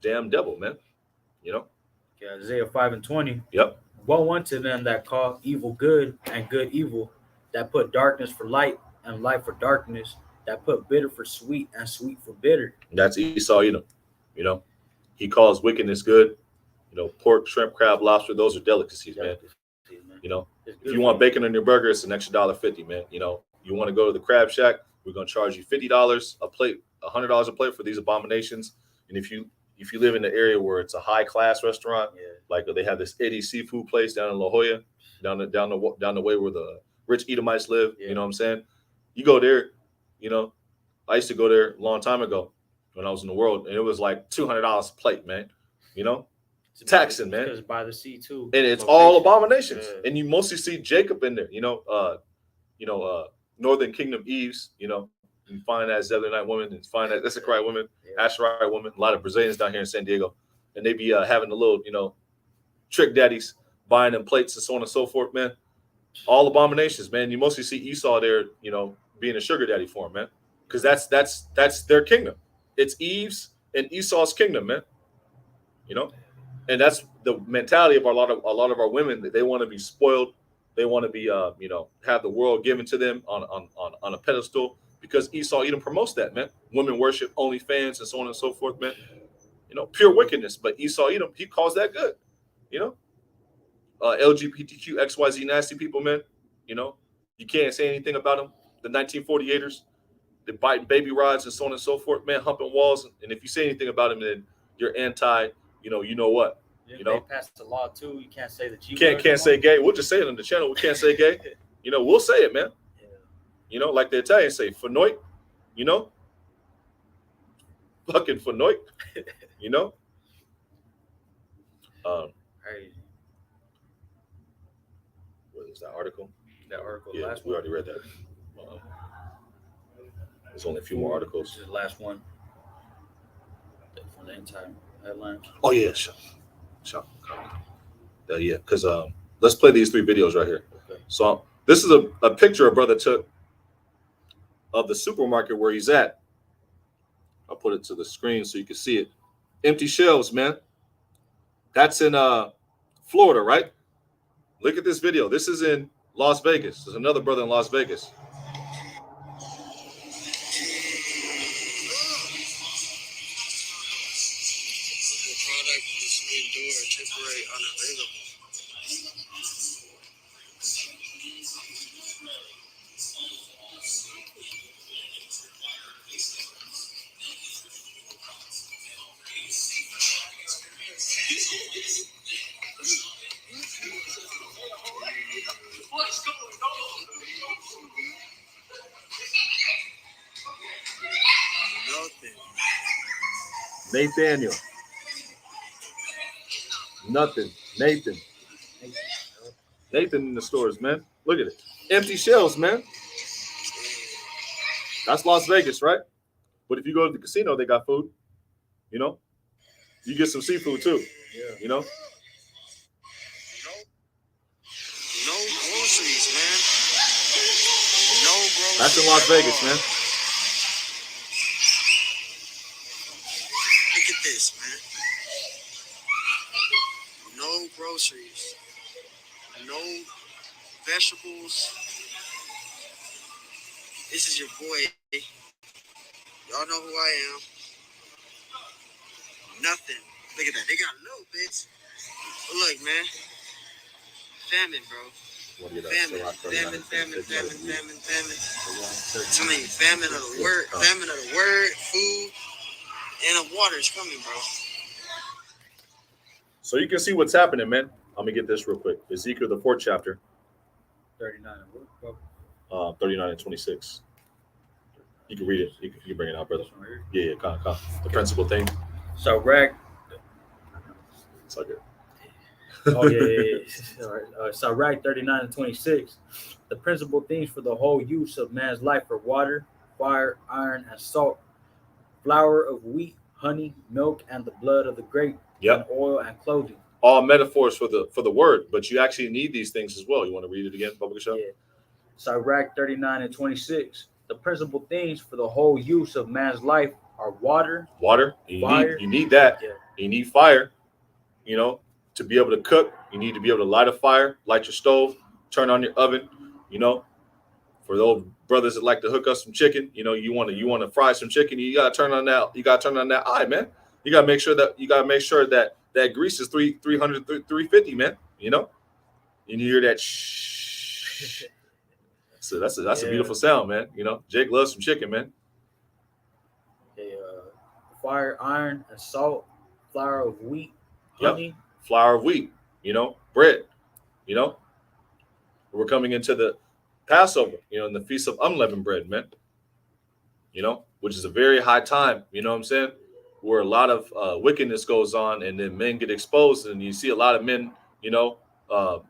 Damn devil, man. Yeah, Isaiah 5 and 20. Yep. Woe unto them that call evil good and good evil, that put darkness for light and light for darkness, that put bitter for sweet and sweet for bitter. That's Esau Edom. He calls wickedness good. Pork, shrimp, crab, lobster, those are delicacies, man. If you want bacon on your burger, it's an extra $1.50, man. You want to go to the Crab Shack, we're going to charge you $50 a plate, $100 a plate for these abominations. And if you live in the area where it's a high class restaurant, like they have this Eddie seafood place down in La Jolla, down the way where the rich Edomites live, you know what I'm saying? You go there, I used to go there a long time ago when I was in the world, and it was like $200 a plate, man. It's taxing, man. Because by the sea too, and it's all abominations, and you mostly see Jacob in there. Northern Kingdom Eves. You find that Zebulonite woman, and find that Issacharite woman, Asherite woman. A lot of Brazilians down here in San Diego, and they be having the little, trick daddies buying them plates and so on and so forth, man. All abominations, man. You mostly see Esau there, being a sugar daddy for him, man, because that's their kingdom. It's Eve's and Esau's kingdom, man. And that's the mentality of a lot of our women. That they want to be spoiled. They want to be, have the world given to them on a pedestal, because Esau Edom promotes that, man. Women worship, OnlyFans, and so on and so forth, man. Pure wickedness. But Esau Edom, he calls that good. LGBTQ, XYZ nasty people, man. You can't say anything about them. The 1948ers, they biting baby rods and so on and so forth, man, humping walls. And if you say anything about them, then you're anti. You know what? They passed the law too. You can't say the G word. Can't say gay. We'll just say it on the channel. We can't say gay. We'll say it, man. Yeah. Like the Italians say, "Fenoit." fucking Fanoik, you know. Crazy. What is that article? That article, Yeah, last we one. already read that. There's only a few more This articles. is the last one from the entire headline. Oh yeah, shut. Yeah, because let's play these 3 videos right here. Okay. So this is a picture a brother took of the supermarket where he's at. I'll put it to the screen so you can see it. Empty shelves, man. That's in Florida, right? Look at this video. This is in Las Vegas. There's another brother in Las Vegas. The product is indoor, temporary, unavailable. What's going on? Nothing. Nathaniel. Nothing. Nathan in the stores, man. Look at it. Empty shelves, man. That's Las Vegas, right? But if you go to the casino, they got food. You know? You get some seafood too. Yeah. You know? No groceries, man. No groceries. That's in Las Vegas, man. Look at this, man. No groceries. No vegetables. This is your boy. Y'all know who I am. Nothing. Look at that. They got little bits. But look, man. Famine, bro. Famine. Tell me, famine of the word, food, and the water is coming, bro. So you can see what's happening, man. Let me get this real quick. Ezekiel, the 4th chapter, 39. 39 and 26. You can read it. You can bring it out, brother. This one right Yeah, come. The principal thing. here. So It's all good. Oh yeah. All right. So Sirach 39 and 26. The principal things for the whole use of man's life are water, fire, iron, and salt, flour of wheat, honey, milk, and the blood of the grape, Yep. and oil and clothing. All metaphors for the word, but you actually need these things as well. You want to read it again, Public Show? Yeah. Sirach 39 and 26. The principal things for the whole use of man's life are water. Water. Fire. You need that. Yeah. You need fire. You know, to be able to cook, you need to be able to light a fire, light your stove, turn on your oven. You know, for those brothers that like to hook up some chicken, you know, you want to fry some chicken, you gotta turn on that. You gotta turn on that eye, man. You gotta make sure that that grease is 300, 350, man. You know, and you hear that shh. So that's a beautiful sound, man. You know, Jake loves some chicken, man. Fire, iron, and salt, flour of wheat, Yep. honey. Flour of wheat, you know, bread, you know. We're coming into the Passover, you know, in the Feast of Unleavened Bread, man. You know, which is a very high time, you know what I'm saying? Where a lot of wickedness goes on, and then men get exposed, and you see a lot of men, bug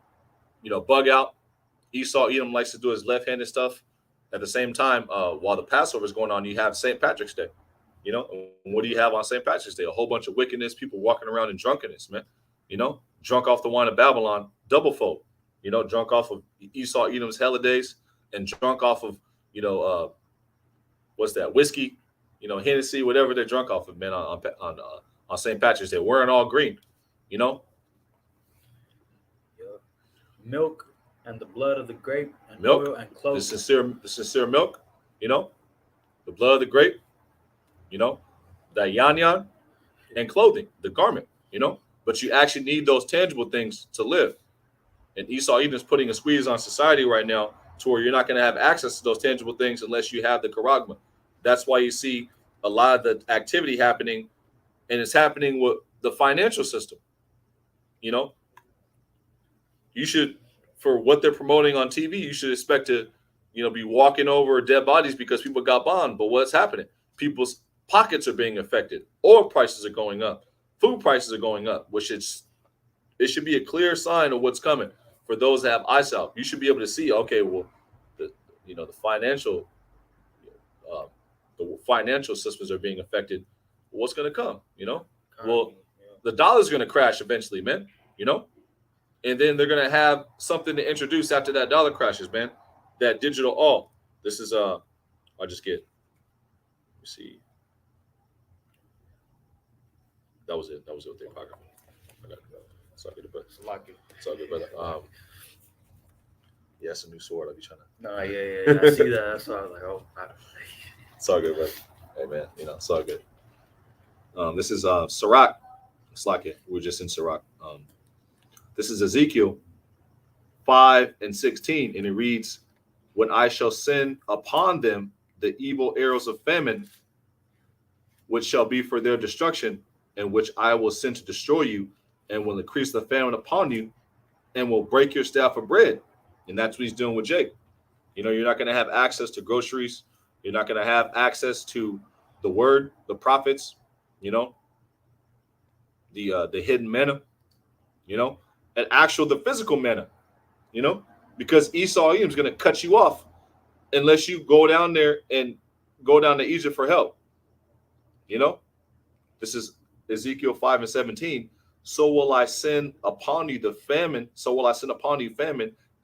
out. Esau Edom likes to do his left-handed stuff. At the same time, while the Passover is going on, you have St. Patrick's Day. You know, and what do you have on St. Patrick's Day? A whole bunch of wickedness, people walking around in drunkenness, man. You know, drunk off the wine of Babylon, double fold. You know, drunk off of Esau Edom's holidays, and drunk off of, what's that, whiskey, you know, Hennessy, whatever they're drunk off of, man, on St. Patrick's Day. Wearing all green, you know. Milk and the blood of the grape, and Milk, oil and clothing. the sincere milk, you know, the blood of the grape, you know, the yan, and clothing, the garment, you know. But you actually need those tangible things to live. And Esau Edom is putting a squeeze on society right now to where you're not going to have access to those tangible things unless you have the charagma. That's why you see a lot of the activity happening, and it's happening with the financial system. You know, you should, for what they're promoting on TV, you should expect to, be walking over dead bodies because people got bombed. But what's happening? People's pockets are being affected. Oil prices are going up. Food prices are going up, which it should be a clear sign of what's coming for those that have eyesight. You should be able to see, okay, well, the the financial systems are being affected. What's going to come? Well, the dollar's going to crash eventually, man. And then they're going to have something to introduce after that dollar crashes, man. That digital. Oh, this is I'll just get. Let me see. That was it. That was it with the apocrypha. I got it. It's all good, brother. It's all good, brother. Yeah, it's a new sword. I'll be trying to. No, yeah. I see that. That's why I was like, oh. It's all good, brother. Hey, man, it's all good. This is Sirach. It's like it. We're just in Sirach. This is Ezekiel 5:16, and it reads, "When I shall send upon them the evil arrows of famine, which shall be for their destruction, and which I will send to destroy you, and will increase the famine upon you, and will break your staff of bread." And that's what he's doing with Jake. You're not going to have access to groceries. You're not going to have access to the word, the prophets, the hidden manna, and the physical manna, because Esau is going to cut you off unless you go down there and go down to Egypt for help. This is Ezekiel 5:17. So will I send upon you famine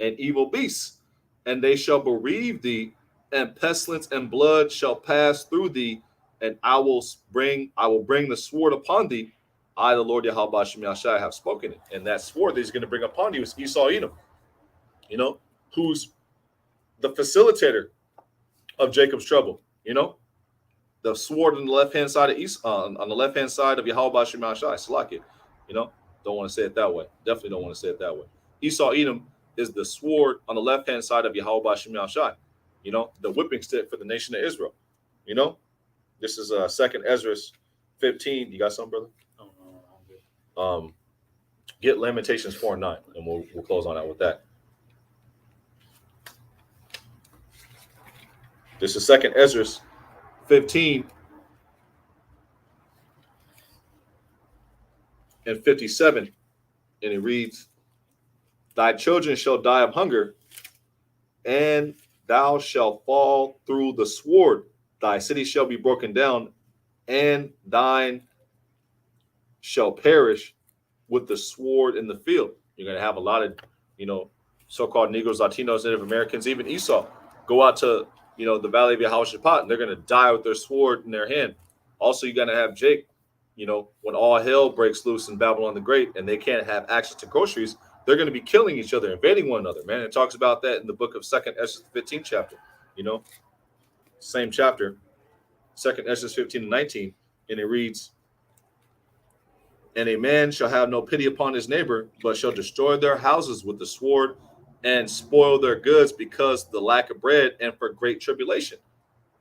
and evil beasts, and they shall bereave thee, and pestilence and blood shall pass through thee, and I will bring the sword upon thee. I, the Lord Yahweh Shem Yahshai, have spoken it. And that sword that he's going to bring upon you is Esau Edom, who's the facilitator of Jacob's trouble. The sword on the left hand side of on the left hand side of Yahweh Shem Yahshai. Salak it. Don't want to say it that way. Definitely don't want to say it that way. Esau Edom is the sword on the left hand side of Yahweh Shem Yahshai. The whipping stick for the nation of Israel. This is 2nd Ezra 15. You got something, brother? Get Lamentations 4:9, and we'll close on out with that. This is 2nd Ezra 15 and 57, and it reads, "Thy children shall die of hunger, and thou shalt fall through the sword. Thy city shall be broken down, and thine shall perish with the sword in the field." You're going to have a lot of, so-called Negroes, Latinos, Native Americans, even Esau, go out to, the Valley of Yehoshaphat, and they're going to die with their sword in their hand. Also, you're going to have Jake, when all hell breaks loose in Babylon the Great, and they can't have access to groceries, they're going to be killing each other, invading one another, man. It talks about that in the book of 2nd Ezra 15th chapter, same chapter, 2nd Ezra 15 and 19, and it reads, "And a man shall have no pity upon his neighbor, but shall destroy their houses with the sword and spoil their goods because the lack of bread and for great tribulation."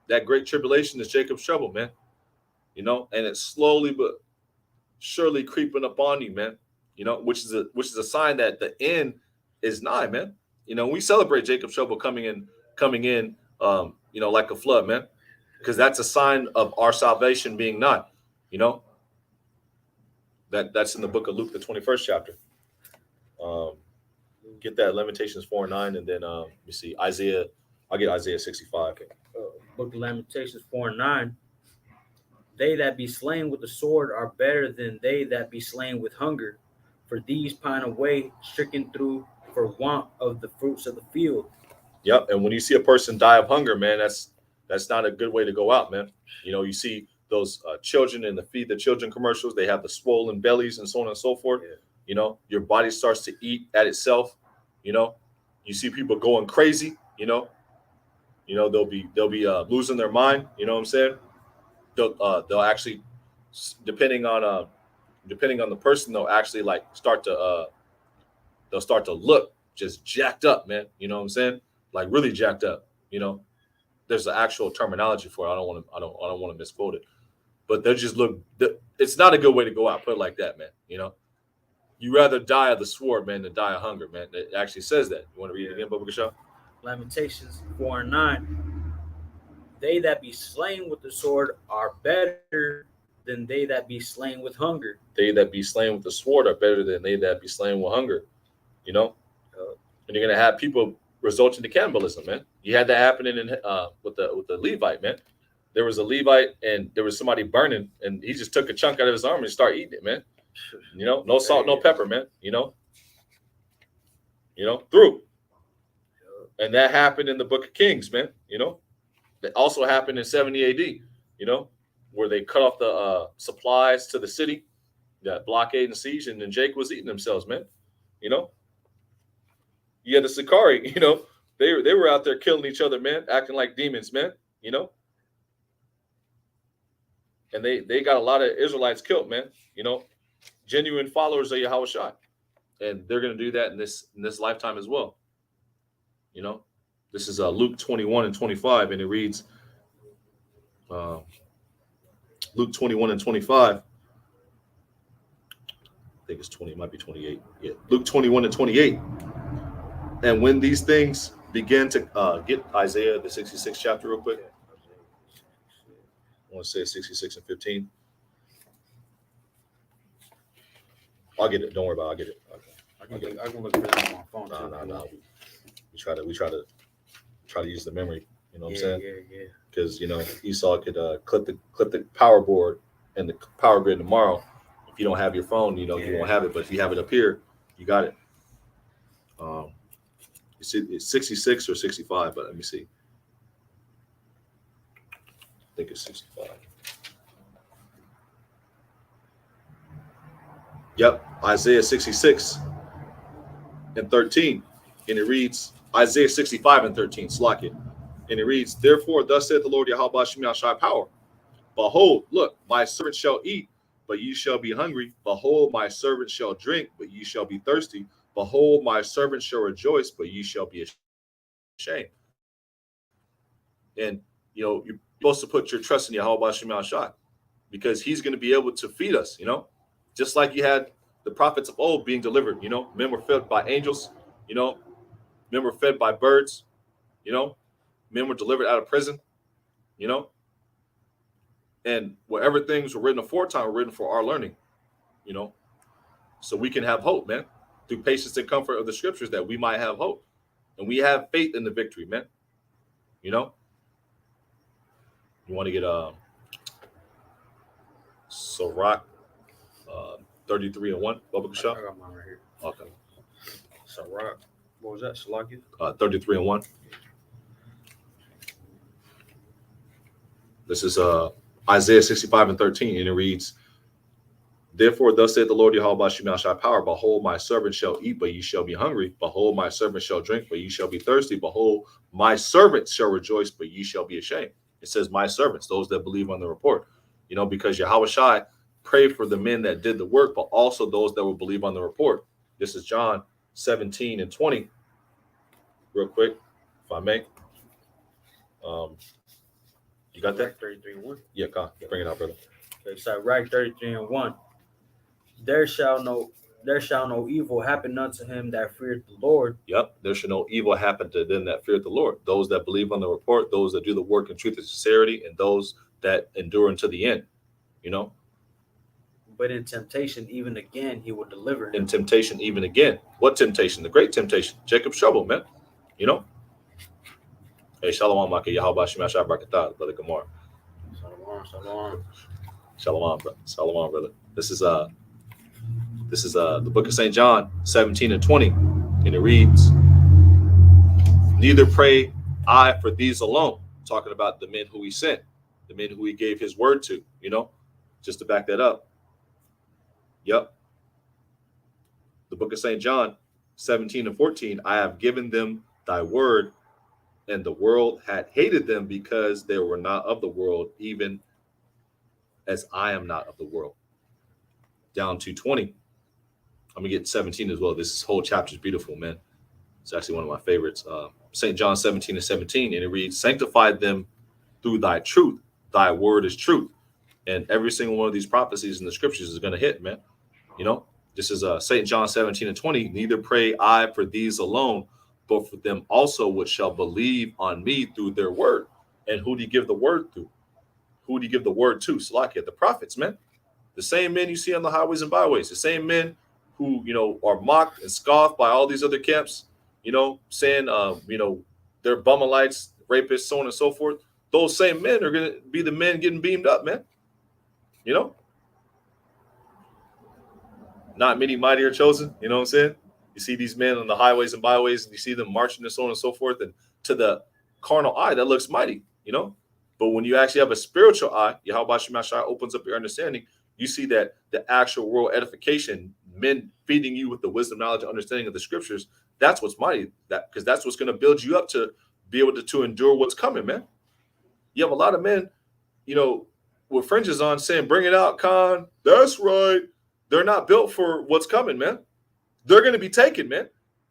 That great tribulation is Jacob's trouble, man. And it's slowly but surely creeping up on you, man. Which is a sign that the end is nigh, man. We celebrate Jacob's trouble coming in, like a flood, man, because that's a sign of our salvation being nigh. That's in the book of Luke, the 21st chapter. Get that Lamentations 4:9, and then you see Isaiah. I'll get Isaiah 65. Book of Lamentations 4:9. "They that be slain with the sword are better than they that be slain with hunger, for these pine away, stricken through for want of the fruits of the field." Yep, and when you see a person die of hunger, man, that's not a good way to go out, man. You see those children in the Feed the Children commercials. They have the swollen bellies and so on and so forth. Yeah. Your body starts to eat at itself. You see people going crazy. They'll be losing their mind. You know what I'm saying? They'll actually, depending on the person, they'll actually start to look just jacked up, man. You know what I'm saying? Like really jacked up. There's an actual terminology for it. I don't want to misquote it, but they just look. It's not a good way to go out. Put it like that, man. You rather die of the sword, man, than die of hunger, man. It actually says that. You want to read it again, Bubba Gashaw? Lamentations 4:9. they that be slain with the sword are better than they that be slain with hunger. They that be slain with the sword are better than they that be slain with hunger. You know, and you're gonna have people resulting to cannibalism, man. You had that happening in with the Levite, man. There was a Levite and there was somebody burning, and he just took a chunk out of his arm and started eating it, man. You know, no salt, no pepper, man. You know, through. And that happened in the Book of Kings, man. You know, that also happened in 70 AD. You know, where they cut off the supplies to the city, that blockade and siege, and then Jake was eating themselves, man. You know, you had the Sicarii, you know, they were out there killing each other, man, acting like demons, man. You know, and they got a lot of Israelites killed, man. You know, genuine followers of Yahweh Shai, and they're gonna do that in this lifetime as well. You know, this is Luke 21 and 25, and it reads, Luke 21 and 25. I think it's 20, it might be 28. Yeah, Luke 21 and 28. And when these things begin to get Isaiah, the 66th chapter, real quick. I want to say 66 and 15. I'll get it. Don't worry about it. I'll get it. Okay. I can look for that on my phone. No. We try to use the memory. You know what I'm saying? Yeah. Because you know Esau could clip the power board and the power grid tomorrow. If you don't have your phone, you know you won't have it. But if you have it up here, you got it. It's 66 or 65, but let me see. I think it's 65. Yep, Isaiah 66 and 13. And it reads, Isaiah 65 and 13, Slack it. And it reads, therefore, thus saith the Lord Yahweh Shem Yahshai power. Behold, look, my servant shall eat, but ye shall be hungry. Behold, my servant shall drink, but ye shall be thirsty. Behold, my servant shall rejoice, but ye shall be ashamed. And, you know, you're supposed to put your trust in Yahweh Shem Yahshai because he's going to be able to feed us, you know, just like you had the prophets of old being delivered, you know, men were fed by angels, you know, men were fed by birds, you know, men were delivered out of prison, you know, and whatever things were written aforetime were written for our learning, you know, so we can have hope, man, through patience and comfort of the scriptures that we might have hope. And we have faith in the victory, man. You know, you want to get Sirach 33 and 1, Bubba Kashaf? I got mine right here. Okay. Sirach. What was that? Salakia? 33 and 1. This is Isaiah 65 and 13, and it reads, therefore, thus saith the Lord Yahweh Shem Yahshai power, behold, my servant shall eat, but ye shall be hungry. Behold, my servant shall drink, but ye shall be thirsty. Behold, my servant shall rejoice, but ye shall be ashamed. It says, my servants, those that believe on the report. You know, because Yahweh Shai prayed for the men that did the work, but also those that will believe on the report. This is John 17 and 20. Real quick, if I may. You got that? 33 and 1. Yeah, come on. Bring it out, brother. Okay, Sirach 33 and 1. There shall no evil happen unto him that feareth the Lord. Yep, there shall no evil happen to them that fear the Lord. Those that believe on the report, those that do the work in truth and sincerity, and those that endure unto the end. You know? But in temptation, even again, he will deliver him. In temptation, even again. What temptation? The great temptation. Jacob's trouble, man. You know? Hey, Shalom, Maka, Yahweh Shem Yahshai Barakatah, Brother Gamar. Shalom, brother. Shalom, brother. This is the book of St. John 17 and 20, and it reads, neither pray I for these alone, talking about the men who he sent, the men who he gave his word to, you know, just to back that up. Yep. The book of St. John 17 and 14, I have given them thy word, and the world had hated them because they were not of the world, even as I am not of the world. Down to 20. I'm going to get 17 as well. This whole chapter is beautiful, man. It's actually one of my favorites. St. John 17 and 17, and it reads, sanctify them through thy truth. Thy word is truth. And every single one of these prophecies in the scriptures is going to hit, man. You know, this is St. John 17 and 20. Neither pray I for these alone, but for them also which shall believe on me through their word. And who do you give the word to? Who do you give the word to? Salakia, the prophets, man. The same men you see on the highways and byways, the same men who, are mocked and scoffed by all these other camps, saying, they're Bumalites, rapists, so on and so forth. Those same men are going to be the men getting beamed up, man. Not many mighty are chosen. You know what I'm saying? You see these men on the highways and byways, and you see them marching and so on and so forth. And to the carnal eye, that looks mighty, But when you actually have a spiritual eye, Yahweh Shemashai opens up your understanding. You see that the actual world edification, men feeding you with the wisdom, knowledge, and understanding of the scriptures, that's what's mighty. Because that's what's going to build you up to be able to endure what's coming, man. You have a lot of men, with fringes on saying, bring it out, Khan. That's right. They're not built for what's coming, man. They're going to be taken, man.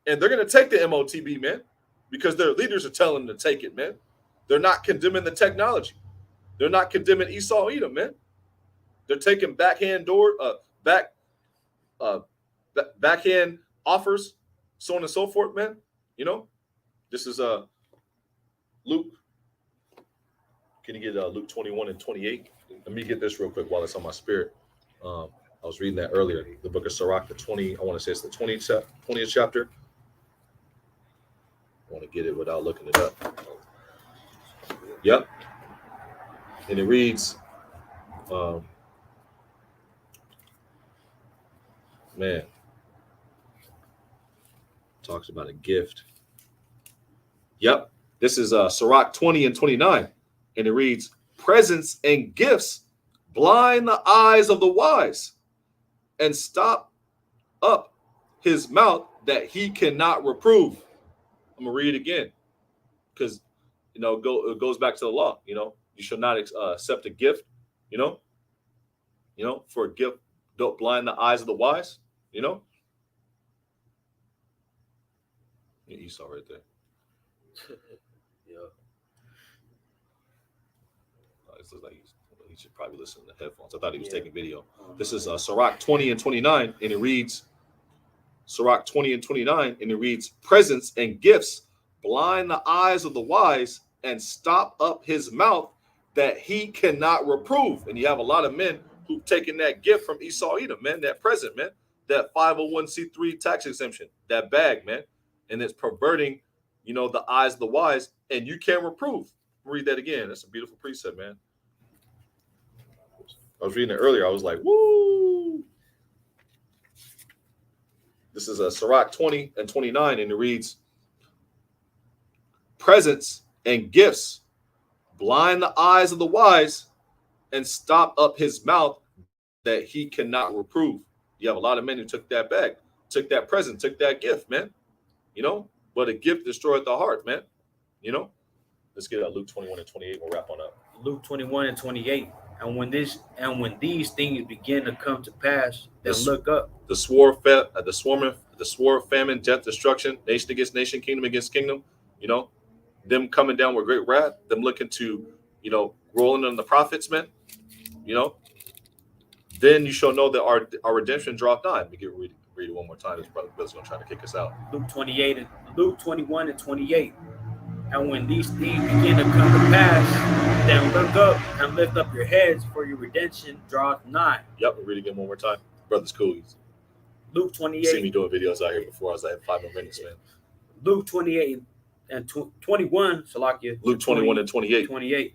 And they're going to take the MOTB, man, because their leaders are telling them to take it, man. They're not condemning the technology. They're not condemning Esau Edom, man. They're taking backhand offers, so on and so forth, man. This is Luke. Can you get Luke 21 and 28? Let me get this real quick while it's on my spirit. I was reading that earlier. The book of Sirach, the 20, I want to say it's the 20th chapter. I want to get it without looking it up. Yep. And it reads, man, talks about a gift. Yep. This is Sirach 20 and 29. And it reads, presents and gifts blind the eyes of the wise and stop up his mouth that he cannot reprove. I'm going to read it again because, it goes back to the law. You shall not accept a gift, for a gift. Don't blind the eyes of the wise, Yeah, Esau right there. Yeah. This looks like he should probably listen to headphones. I thought he was taking video. This is Sirach 20 and 29, and it reads, Sirach 20 and 29, and it reads, presents and gifts blind the eyes of the wise and stop up his mouth that he cannot reprove. And you have a lot of men who've taken that gift from Esau Edom, man, that present, man, that 501c3 tax exemption, that bag, man, and it's perverting, the eyes of the wise, and you can't reprove. Read that again. That's a beautiful precept, man. I was reading it earlier. I was like, woo. This is a Sirach 20 and 29, and it reads, presents and gifts blind the eyes of the wise and stop up his mouth that he cannot reprove. You have a lot of men who took that bag, took that present, took that gift, man. But a gift destroyed the heart, man. Let's get Luke 21 and 28. We'll wrap on up. Luke 21 and 28. And when these things begin to come to pass, then look up. The sword, famine, death, destruction, nation against nation, kingdom against kingdom. Them coming down with great wrath. Them looking to, rolling on the prophets, man. Then you shall know that our redemption draweth nigh. Let me read it one more time. This brother's gonna try to kick us out. Luke 21 and 28. And when these things begin to come to pass, then look up and lift up your heads, for your redemption draweth nigh. Yep, we'll read it again one more time. Brother's cool. Luke 28. You see me doing videos out here before. I was like 5 more minutes, man. Luke 28 and 21, Salakia. Luke 21 and 28. 28.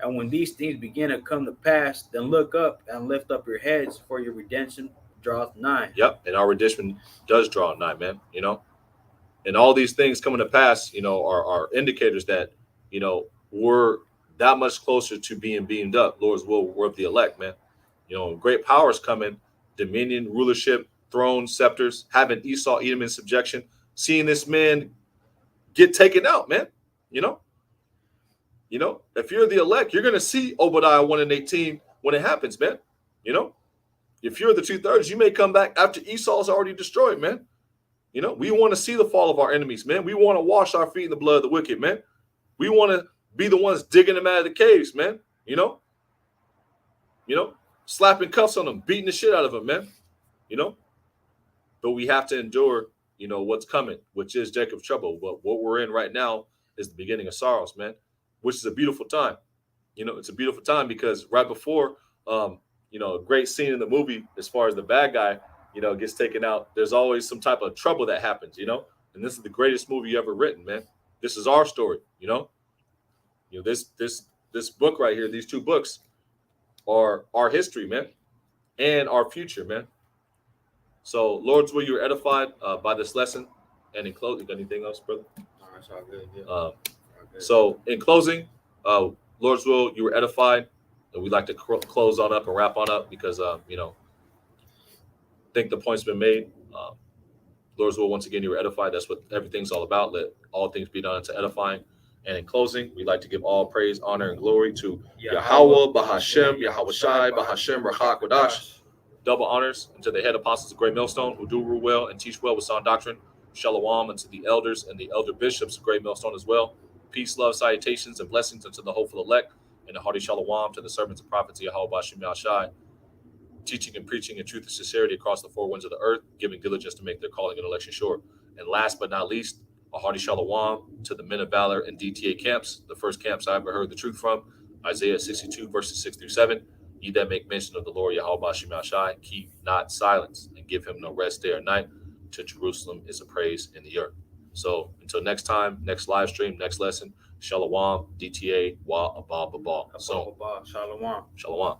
And when these things begin to come to pass, then look up and lift up your heads, for your redemption draweth nigh. Yep, and our redemption does draw nigh, man. And all these things coming to pass, are indicators that, we're that much closer to being beamed up. Lord's will, we're of the elect, man. Great powers coming, dominion, rulership, thrones, scepters, having Esau, Edom in subjection, seeing this man get taken out, man. If you're the elect, you're going to see Obadiah 1 and 18 when it happens, man. If you're the 2/3, you may come back after Esau's already destroyed, man. We want to see the fall of our enemies, man. We want to wash our feet in the blood of the wicked, man. We want to be the ones digging them out of the caves, man. Slapping cuffs on them, beating the shit out of them, man. But we have to endure, what's coming, which is Jacob's trouble. But what we're in right now is the beginning of sorrows, man. which is a beautiful time. You know, it's a beautiful time because right before, you know, a great scene in the movie as far as the bad guy, you know, gets taken out. There's always some type of trouble that happens, you know, and this is the greatest movie ever written, man. This is our story, you know. You know, this book right here, these two books are our history, man, and our future, man. So, Lord's will, you were edified by this lesson. And in closing, got anything else, brother? No, that's all good. Yeah. Um, All good. So, in closing, Lord's will, you were edified, and we'd like to close on up and wrap on up because, you know, I think the point's been made. Lord's will, once again, you were edified. That's what everything's all about. Let all things be done unto edifying. And in closing, we'd like to give all praise, honor, and glory to Yahweh, Bahashem, Yahweh Shai, Bahashem, Rachak, Wadash. Double honors unto the head apostles of Great Millstone, who do rule well and teach well with sound doctrine. Shalom unto the elders and the elder bishops of Great Millstone as well. Peace, love, salutations, and blessings unto the hopeful elect, and a hearty shalom to the servants and prophets of Yahweh Bashem Yahshai, teaching and preaching in truth and sincerity across the four winds of the earth, giving diligence to make their calling and election sure. And last but not least, a hearty shalom to the men of valor and DTA camps, the first camps I ever heard the truth from, Isaiah 62, verses 6 through 7. Ye that make mention of the Lord Yahweh Bashem Yahshai, keep not silence, and give him no rest day or night. To Jerusalem is a praise in the earth. So until next time, next live stream, next lesson, Shalom, DTA, Wa Abba Baba. So Shalom. Shalom.